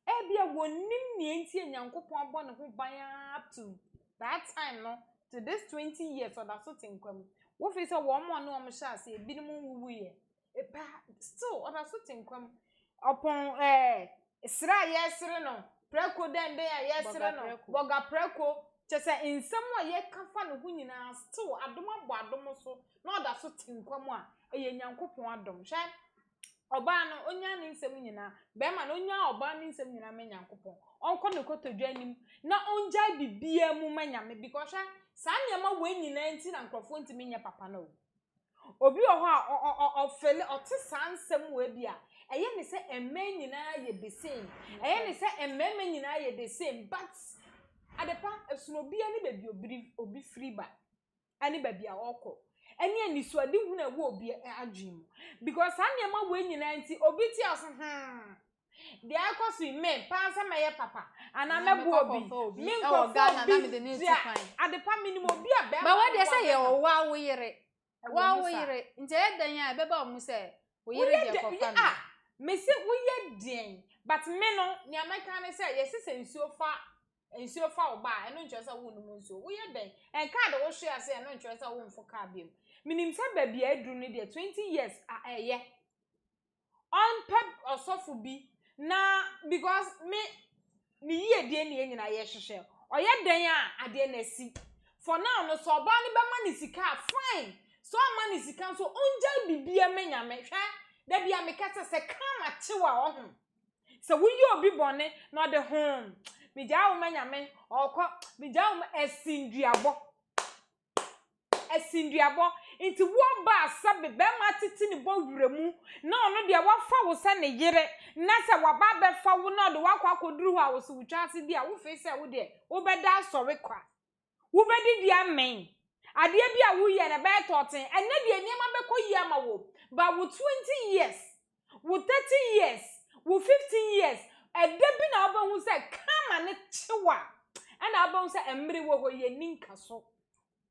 e bia wonim ne nti Nyankopon abo ne ho ban up to that time no to this 20 years or that sort inkwam wo fi say wo mo no mo sha say ebinim wuwu ye epa still or that sort inkwam upon sra yesre no preko dende ya yesre no boga preko chese insem a ye kafa no hu nyina still adom abo adom so no that sort inkwam a eye Nyankopon adom hwe oba no onya ne nsem nyina be ma no onya oba ne nsem nyina me Nyankopon onko ne kotodwanim na onja bibia mu manyame because sa nyama we nyina nti na nkrofo ntimi nya papa no obi oho a ofele ote sansem we bia eye ne se emme nyina ye the same eye ne se emme nyina ye the same but adepa esunobi ani baby obi free ba ani baby a okọ eni anisuade hu na wo obi adwim because sa nyama we nyina nti obi ti aso de akosu me pansa meye papa ana mebu obi me ko Ghana na me de netifan adepa minimum obi a be ba we de say ye wa wo yire nje edan ya beba omu say wo yire de kofa no me se wo ye den but me no ni amaka ne say ye sese nsuo fa oba eno nche say wo no nsuo wo ye den en card wo hwe ase eno nche say wo mfo card biem minim say ba bia adru ne de 20 years eye on pep osofu bi na because me ni ye de ne nyina ye hwehwe oye den a ade na si for now no so oba ne be ma ni sika fine so ma ni sika so onja bibia menyame hwe da bia me kata se kama chewa ohun se wo yi obi bone na de home mi ja wo menyame okọ mi ja wo esinduabo inti wo ba sabe be ma titi ni bo wuremu na ono de wa fa wo se ne yire na se wa ba be fa wo na de wa kwa koduru ha wo se wutwa ase dia wo fe se wo de wo be da sori kwa wo be di dia men ade bia wo ye na be toten enne de niam be koyi ama wo ba wo 20 years wo 30 years wo 15 years edebi na obahu se kama ne chewa ana obahu se emre wo ho ye ninka so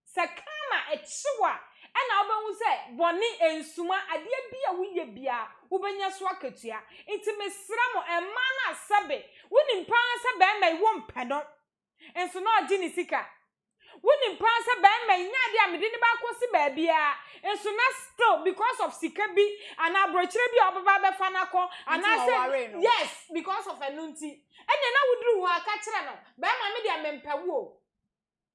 se kama echewa ana obahu se boni ensuma ade bia wo ye bia wo benya so akatua enti mesra mo emma na sabe woni mpa se be mai wo mpedo enso na ogi ni sika woni mpa se be mai nya de amede ni ba kosi ba bia enso na still because of sika bi ana brochire bi obaba be fa na ko ana say yes because of enunti enya na wuduru ho aka kire no be ma me de amempewo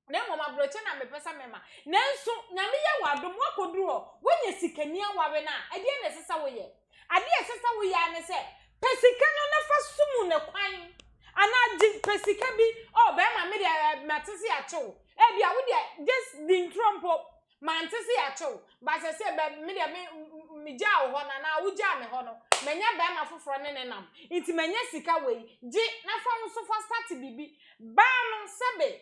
na mo ma brochire na me pesa me ma nanso nyame ye wadom wakoduru ho wonya sikani awawe na ade na sesa wo ye ade sesa wo ye ane se pesika no na fa sumu ne kwan ana di pesika bi be ma me de matisi achew bia wo de just din trompo mantisi achew ba se be me de me ja wo ho na wo ja me ho no menya be ma foforo ne nenam enti menya sika we ji na fa wo so for start bibi ba no sebe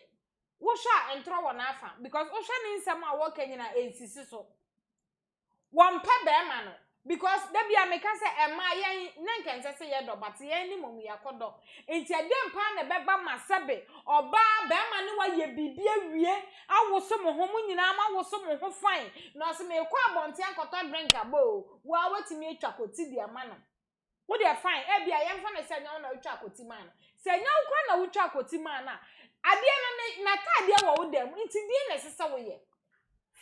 wo sha entro wo na afa because wo sha ni nsam a wo kanyina ensisi so won pe be ma no because da bia me ka se ema yen na nkense se ye do but yen ni momu yakodo enti adem pa na beba masebe oba be ma ne wa ye bibia wie awoso mo ho nyina ma awoso mo ho fine no se me kwa abonte akoto drink abo wa watimi atwa koti dia ma no wo dia fine e bia yen fa na se nya na atwa koti ma no se nya kwa na atwa koti ma na ade no na ta ade wo dem enti die na sese wo ye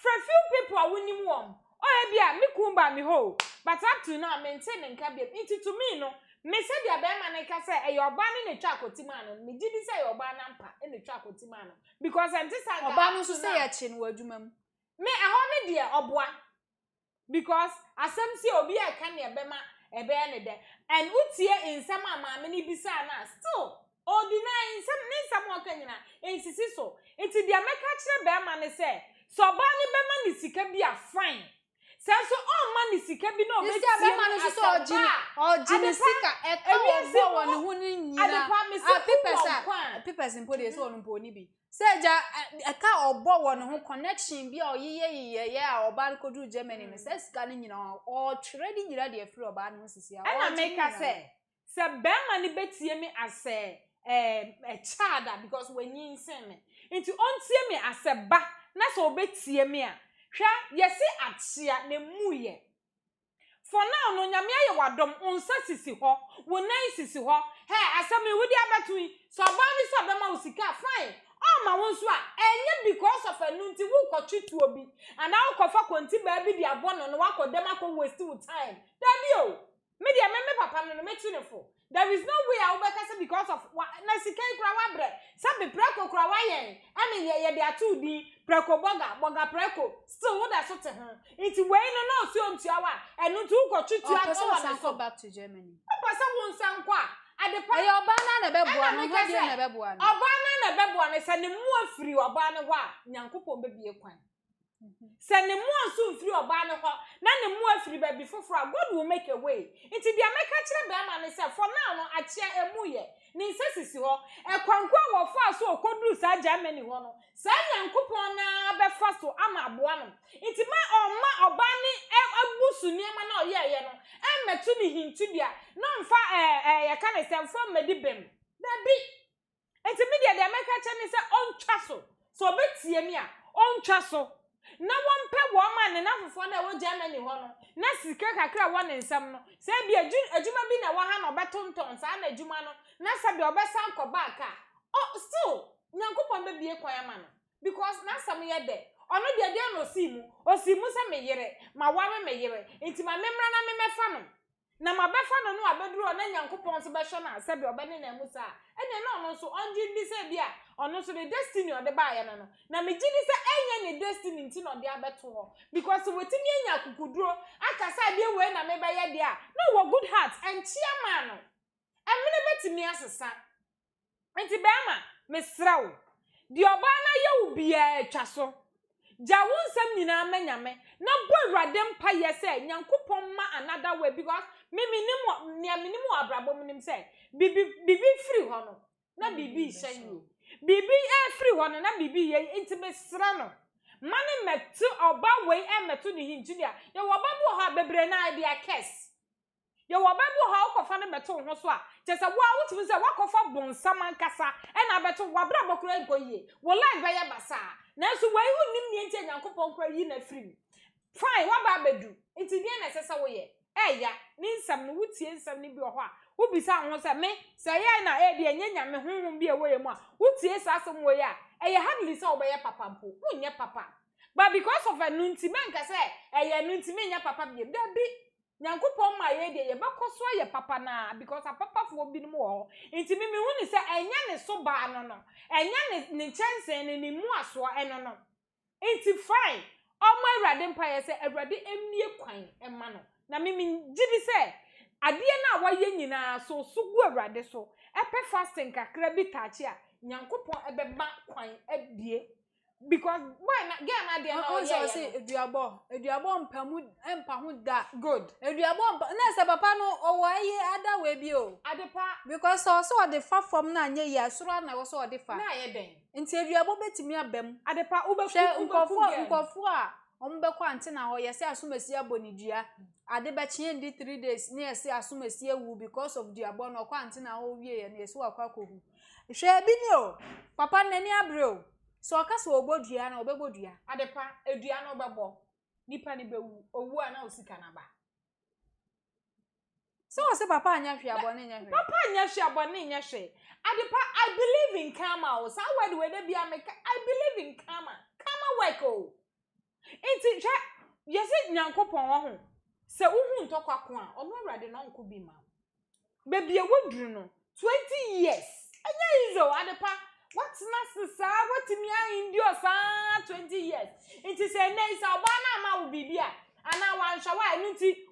few people are winning one. Oh, yeah, me kumba me ho. But up to now, maintaining cabin. It to me, no. Me said ya be man ka say your ban in the track with Timano. Me did say your ban in the track with Timano. Because I'm just like Obano so say a chin wajumam. Me a honey dear obwa. Because as some see obi a can ya bema e be ne de. And utie in some many bisa na still ordinary some more kanyina. In so. It's the American be man say. So bani be man sika bi a fine. Senso all man sika bi no be be man so jini sika e ka obo won hu ni nyina papers in podi so on poni bi seja e ka obo won hu connection bi o yeye a oba ko du Germany ne se sika ni nyina o trade nyira de free oba no sisi a na make say se be man betie mi ase a child because when you insane me into ontie me ase ba na so betie mi a hwa yesi atia na muye for now no nyame aye wadom onsa sisi ho wonan sisi ho hey asami wudi abatu so bani so be ma usika fine all ma won so a enye because of anunti wu ko twitu obi and now ko fa konti ba bi dia bono no wakodem akọ waste time dabi o me dia me papa no me tune for there is no way I will say because of na sika ikura wa bre sabe preko kura wa yen ami ye dia tu di preko boga preko still what that sort ho it wey no so ontua enu tu ko tutu a go back to Germany papa won san kwa adepa e oba na beboa no ho de na beboa no oba na beboa no se ne mu afiri oba no ho a nyankopon be bie kwan se ne mu anso mfiri oba no ho na ne mu afiri ba bi foforo God will make a way it dia make kire be ma ne se for now no achia emuye ni nsesisi ho ekwankwa wo fa so okoduru sa Germany ho no sa nyankopon na be fa so ama aboa no it ma oba ni abusu niema na oye no emmetu ni hintu dia no mfa ya ka ne se from medibem da bi it media dia make kire ni se ontwa so betie mi a ontwa so na won pe wo ma ne na fofo na wo Germany ho no na sika kakra wo ne nsam no se bi adwuma bi na wo ha no betonton sa na adwuma no na se bi obesan ko back a oh still nyankopon be bie kwan ama no because na sam ye de ono de no osimu se me yere ma wa me yere enti ma memra na me mefa no na ma befa no no abeduru na nyankopon so be hwe na se bi obene na mu sa ene na ono so onji ndi se bia ono so the destiny o de ba ya no na me gidi se enye ne destiny nti no de abeto ho because wetimi enya kukuduro aka sa bia we na me ba ye de a no wo good heart and chairman no emene betimi asesa enti be ama me srawo di oba na ye ubia atwa so ja wonsam nyina manyame na bo awurade mpa ye se nyankopon ma another way because minimu abrabo minim se bibi free ho no na bibi shanyo bibi free ho no na bibi ye intime sra no mane metu oba we metu ni hinjulia ye wo babu ha bebre na dia kes ye wo babu ha okofa ne metu ho so a chese wo a wutimi se wakofa bonsam ankasa e na betu wabra bokura nkoyie wo life be ye basa na so we hu nim ni enti nyankopon kra yi na free fine wa ba bedu enti die na sese wo ye ya ni nsam no wutie nsam ni bi ho a wo bisa ho se me se ye na de nyanya me honhom bi e wo ye mu a wutie sasem wo ye a ye hardly se obeye papa mpo wonye papa but because of anunti menka se ye anunti menya papa bi da bi nyankopon ma ye de ye bekoso ye papa na because a papa fo bi no wo enti me hu ni se enya ne so ba no enya ne chansen ne mu aso eno no enti fine omo awurade mpa ye se awurade emie kwan ema no na mimi gidi se ade na waye nyina so gu awurade so epe fasting kakra bi tachi a nyankopon ebeba kwan abie because why na get na de na o say eduabo mpamu empa hu da good eduabo na se papa no o waye ada we bi o adepa because so the far from na anya ya soro na wo so the far na ye den nti eduabo betimi abam adepa ubeku nkofo a ombekwa antina ho yesi asumasi abonidua ade be chie ndi 3 days na yesi asumasi ewu because of the abon okwa antina ho wie ye na yesi wakwa kohu hwe bi ni o papa nani abre o so okasa obodua na obebodua adepa edua na obebo nipa ni bewu owu a na osika na ba so o se papa anya hwe abone nya hwe papa anya hwe abone nya hwe adepa I believe in karma o so word we dey bia make I believe in karma work o enti hwa yesi nyankopon wo ho se uhu ntokwa ko a ono awrade no nko bi ma baby e woduru no 20 years anya izo adepa what nasisa what mi ahindio sa 20 years enti se na isa oba na ma wo bibia ana wan hwa enu ti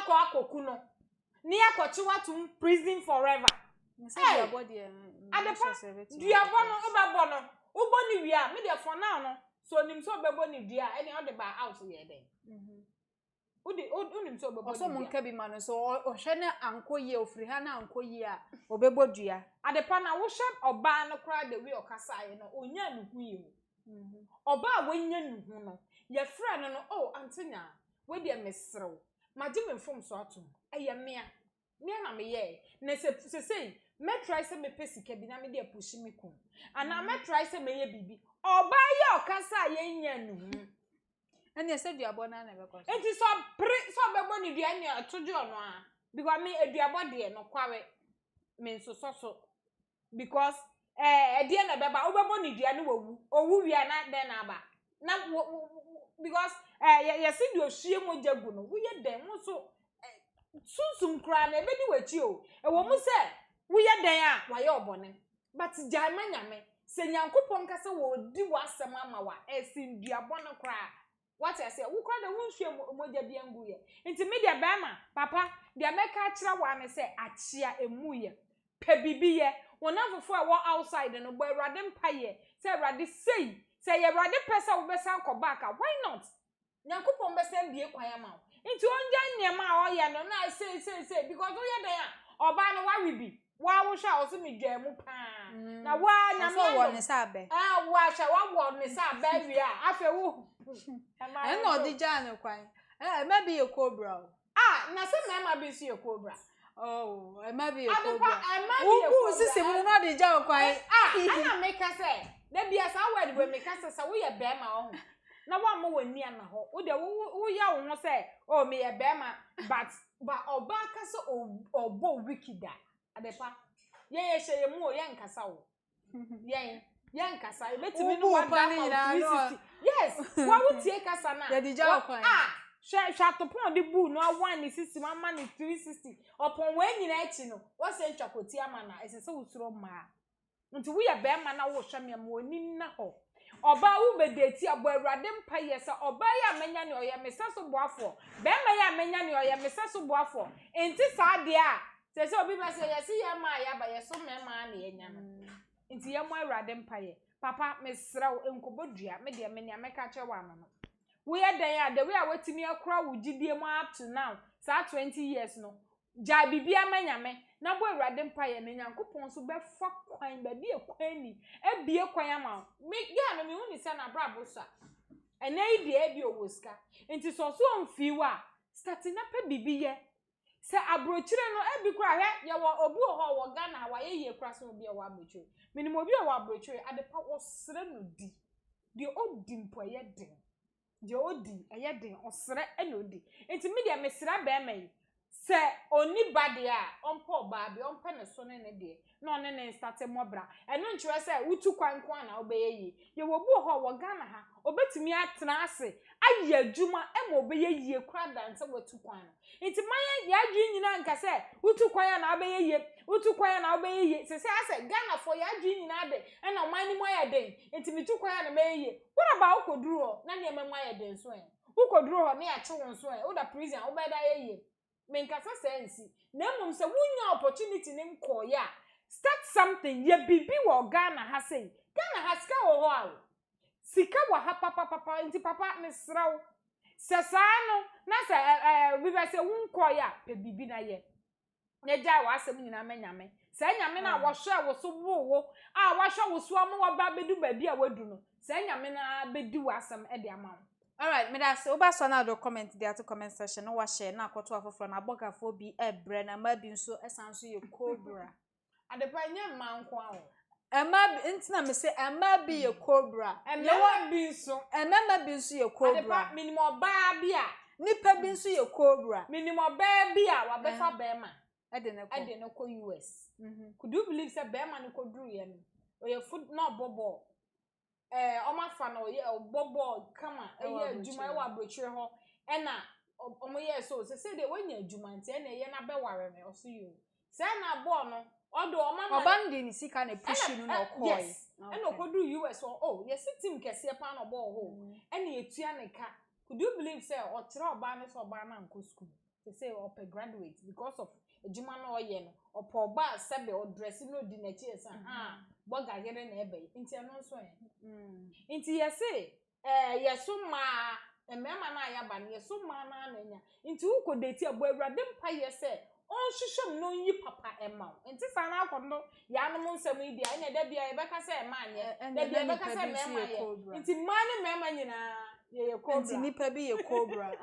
kwa akoku no ni akochi watu prison forever say your body adepa duabo no obabo no ubo ni wi a me de for now no so nim so obebo ni dua ene o de ba house ye den udi so obebo so monka bi ma no so ohwe na ankoye ofri ha na ankoye a obebo dua adepa na wo hwe oba no kra de wi okasa ye no onya nuhu yi oba a wonya nuhu no ye fra no no oh antenya we de mesrew maji me fom so atom eye mea na me ye na se sei me try se me pesika bi na me de push me kum ana me try se me ye bibi oba ye okasa ye nya nuhu ene se duabo na be ko enti so bebo ni dua nya atojo no a because me eduabo de no kwawe me so because de na beba obebo ni dua no owu wi na den na aba na because yes di ohie mojagu no wo ye den wo so sunsum kra na ebe di wachi o wo mu se wo ye den a wa ye obone but jaima nyame se nyankopon ka se wo di wasem ama wa esinduabo no kra what I say wo kra da wo hwie moja bi angu ye nti me dia bema papa dia meka kira wa ne se achia emu ye pe bibi ye wonafofo a wo outside no bo awrade mpa ye se awrade sei se ye awrade pesa wo besa ko back why not nyankopon besa bie kwan ama nti onja nyema a oye no na say because wo ye den a oba no wa wibi wa wo hwa o so me dwa mu pa na wa nyame wo ne sabe wa hwa wa wo ne sabe wi a afa wo e no di jan kwan maybe a cobra na se mema bi si a cobra oh maybe a cobra wo sisi mu no di jan kwan ana make say na bia sa word we make say wo ye be ma ho na wa mo wani ana ho wo de wo ya wo ho say oh me ye be ma but oba ka so obo wikida adepa ye hye ye mu o ye nkasa wo ye nkasa e betimi no wa da 360 yes wa wo tie kasa na ye di jan kwan shatopon de bu no awan ni sisi mama ni 360 opon we nyina echi no wo se ntwakoti ama na esese wusuro ma nti wo ye be ma na wo hwame ma oni na ho oba wo bedeti abo awrade mpa yesa oba ya menya ne oye mesaso boafo be ma ya menya ne oye mesaso boafo enti sa de a se obi ma se yesi ya ma ya ba yeso me ma na yenya no nti ye mo awrade mpa ye papa mesraw enkobodua me de me ne ameka che wa no we ye den ya de we a wetimi akura wo gidie mo up to now sa 20 years no ja bibia manyame na bo awrade mpa ye ne nyankopon so be fa kwan ba bi ekwan ni ebie kwan ama me ya no me hu ni se na brabo sa ene ide ebi owoska enti so mfiwa starting na pa bibiye se abrochire no ebi kura he ye wo obi ho wo Ghana wa ye kura so obi wo abrochire minimo obi wo abrochire adepa osre no di odi mpo ye den di odi eye den osre ene odi enti media mesra be mai se oni bade a onpo ba bi onpe ne so ne de na one ne start mobra eno nchire se utu kwankwan na obeye ye wo bu ho wo Ghana ha obetimi atena ase aye adwuma ema obeye yie kura danse watu kwan no enti manya ya adwi nyina nka se utu kwan na obeye yie utu kwan na obeye yie se ase Ghana for ya adwi nyina de ena mani mo ya den enti mitu kwan na meye yie what about ukoduru ho na ne memo ya den so ukoduru ho na ya che won so o da prison obeda ye yie menkasa sense na mmom se wunya opportunity ne nko ya start something ye bibi wo Ghana ha sei Ghana ha ska wo ho awo sika wa ha papa nti papa mesraw se saano na se we be se wunko ya pe bibi na ye ne ja wa asem nyina manyame se nyame na wo hwe wo so wo a wa hwe wo so am wo ba bedu ba bi a wadu no se nyame na bedi wo asem e de ama. All right, me that's oba so na do comment there to comment section no wa share na akoto afoforo na bogafo bi ebre na ma bi nso esanso ye cobra adepa nya manko awo ema ntina me se ema bi ye cobra ema bi nso ema bi nso ye cobra adepa minimo ba bi a nipa bi nso ye cobra minimo ba bi a wa befa ba ma ede ne ko US could you believe say ba ma ne ko duru ye no oye food na bobo Oma fa no ye bobo kama eye adwuma e wa brochire ho e na omo ye so say dey wanya adwuma nti e na ye na beware me oso yo say na bo no odo oban de ni sika na push no na okoi e na okodu US oh yes team kese pa no bo ho e na etua ne ka could you believe say o tira oba ne so oba na nko school say o pe graduate because of adwuma na oye no opo oba sebe o dress no di na chi esa Borga gere na ebe nti eno so nti yesi yeso ma emema na ayaba na yeso ma na anya nti ukodeti abo awurade mpa yese on hwehwem no yi papa ema nti sa na akondo ya no nsem idi a na da bia ebeka se ema anye da bia ebeka se mema ye nti ma ne mema nyina ye cobra nti nipa bi ye cobra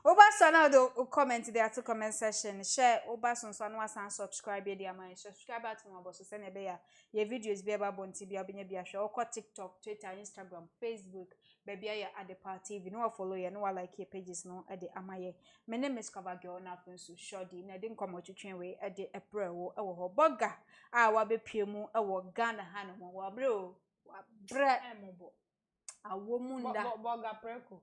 Obaso now the comment there to comment section share Obaso so no asan subscribe there man subscribe to my boss say na be ya your videos be aba bonti bia obenya bia hwe okọ TikTok Twitter Instagram Facebook baby ya Adepa TV no follow ye no like your pages no e de amaye me name is Cover Girl na so shodi na de nkomo twetwen we e de April wo e wo ho Borga a wa be piemu e wo Ghana ha no wa bre o wa bre emobo awomunda Borga preko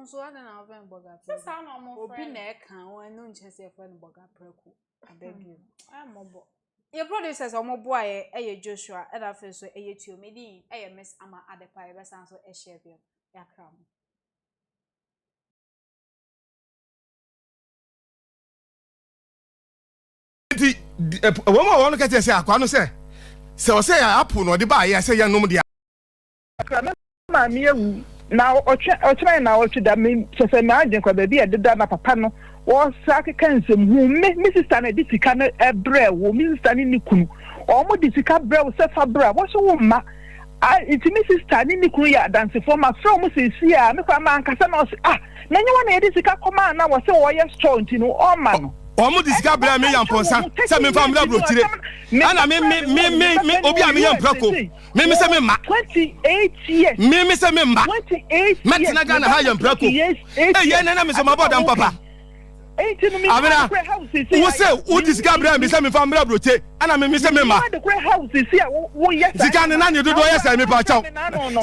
nso ana na oven Borga preko sisa na mo obi na e kan won no nchese friend Borga preko abeg amobo your producers omobo aye eye Joshua e da fe so eye tuo medi eye Miss Ama Adepa e be san so e share bio yakra mo ti woman won ka say akwa no say o say apple no de ba ye say ye nom de ma mi ewu na otwe na otwe da me se me agye kwa ba bi e deda na papa no wo saka kansem hu me sister na di sika na ebre wo me sister ni kunu o mo di sika bre wo se fa bre wo so wo ma iti me sister ni kunu ya dance for ma from mo se si a me kwa ma ankasa na o se na nyewa na e di sika koma na wo se wo ye strong ti no o ma no omo disika bra me yan ponsa se me fam bra brotire ana me obi a me yan prako me se me ma 28 years me se me ma 28 years metina Ghana ha yan prako ye na me so ma bodan papa abena wo se wo disika bra me se me fam bra brote ana me se me ma sika na ne dodo ye sai me pa chaw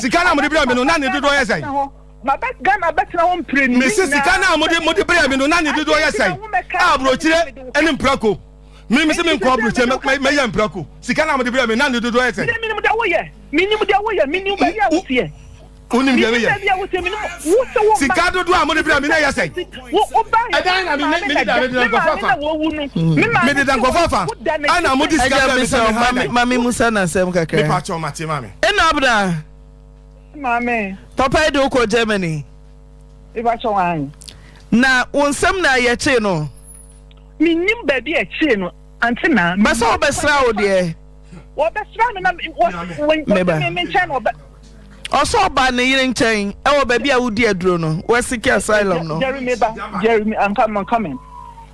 sika na mo de bra me no na ne dodo ye sai ma bet Ghana bet na won pre me se sika na mo de bra me no na ne dodo ye sai brochire eni mprako me se me nko brochire me ya mprako sika na mo de bra me na ne dodo ye sai minimum da wo ye minimum ba ya wutie onim de ye sika dodo a mo de bra me na ya sai adan na me da go fafa me de go fafa ana mo disika me se mami musa na sem kakra me pa cho mate mami ena abda mami papa do ko Germany e ba cho an na wonsam na ye che no minim ba bi e che no anti na ba so obesra wo de wo besra me na me che no oso ba ne yire nchen e wo ba bi a wudi aduro no we seek asylum no Jeremy I'm coming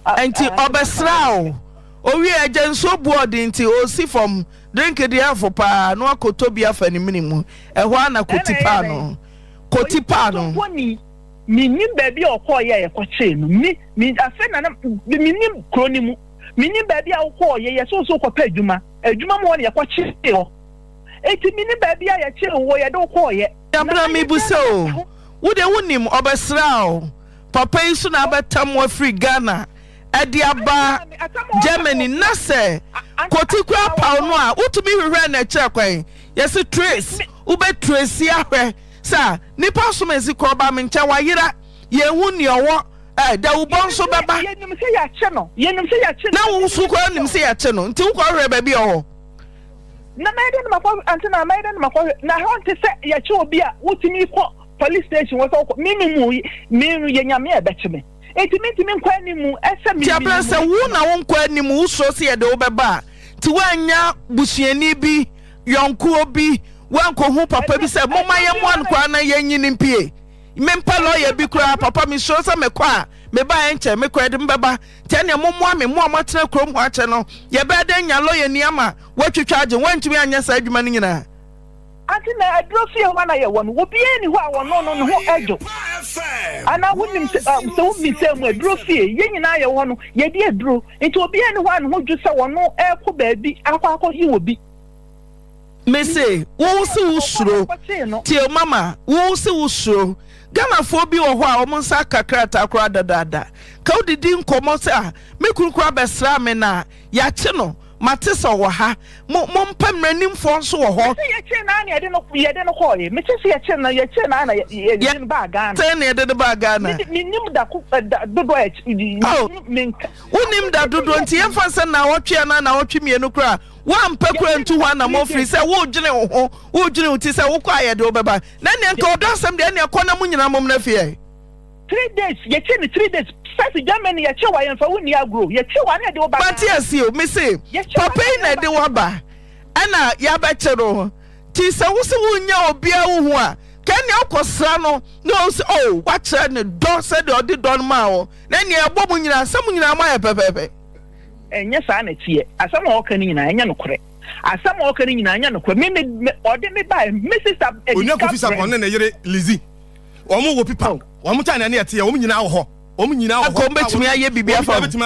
anti obesra wo owi agenso board nti o si from drink the afo pa no akoto bi afa ni minimu e ho ana kotipa no minim ba bi okoye ye koche no mi afa na minim kronimu minim ba bi a okoye ye so ko pa adwuma mo ne ye koche ho eti minim ba bi a ye che wo ye de okoye abra mi bu so wo de wonim obesra o papa isu na abetam wa free Ghana Adiaba Germany na se kotikwa pa no a utumi hwehwe na kire kwan yes trace ube trace ahwe sa nipa so mezi ko ba mencha wayira ye hu ne owo da ubon so beba yenim se ya che no na wo su ko nim se ya che no nti wo ko hwe ba bi owo na maiden makwa antina maiden makwa na ho nti se ya che obi a utumi ko police station wo so ko minu ye nyame e betime etimi nkwa nimu ese mi tiabla se wu na won kwa nimu uso se ye de obeba ti wanya busuani bi yonku obi wanko hu papa bi se moma ye mo ankwa na ye nyini mpie mempa lawyer bi kura papa mi so se me kwa me ba enche me kwa de mbeba tene momo ame mo amatena krom ho ache no ye be de nya lawyer ni ama watwetwa age wantumi anya sa adwuma ni nyina anti na adrofi e wana ye won wo bi eni ho a won no ho ejo ana wonim so mi se mu adrofi ye nyina ye won ye di adro enti obi eni ho an ho ju se won e ko ba bi akwa hi wo bi me say wo se wo suro tie mama wo se wo suro Ghana fo bi wo ho a omo nsa kakra ta kra dada ka odidi nkomo se a me kunkura besra me na ya che no mate so wo ha mo mpam ranim fo nso wo ho ye che na na ye de no ko ye me che ye che na ye de ba Ghana ten ye de ba Ghana mi nim da ku dodo e unim da dodo nti ye fa se na wotwe na wotwe mienu kra wa mpakura ntu ho na mo free se wo dwene ho wo dwene uti se wo kwa ye de obeba na ne nka odasem de ne ekona mo nyina mom na fie 3 days ye che ni 3 days first Germany ye che wa ye fa woni agro ye che wa na de oba but yes you me say papa na de waba ana ya ba chero ti se wo se wonya obia wo ho a kani akosra no no se oh wa chere ne do se de odi don ma wo na ne ebo mo nyina sam nyina ma ye pepepe enye sa na tie asam o kan nyina enye no kore asam o kan nyina enye no kore me odi me ba me sister onya kofi sa on na yere Lizzy omo wo pipa omo ta na ne tie omo nyina wo ho omo nyina wo ho ko betumi aye bibia fa betumi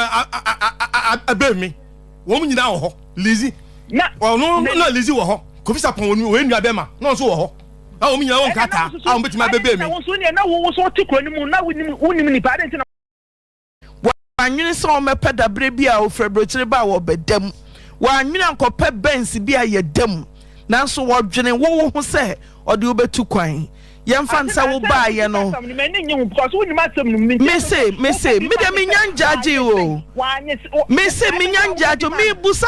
abemi omo nyina wo ho Lizzy na no Lizzy wo ho kofi sa pon wonu we nua be ma no so wo ho a omo nyina wo nkata a omo betumi abebe mi wo so ne na wo so tikro ni mu na wonim ni pa den anwene so o mepe dabre bi a ofrebrochire ba wo bedam wa anwene ankope bensi bi a yedam nanso wo dwene wo ho se ode obetu kwan yemfa nsa wo ba ye no me say me de me nyanja ji o me say me nyanja jo me busa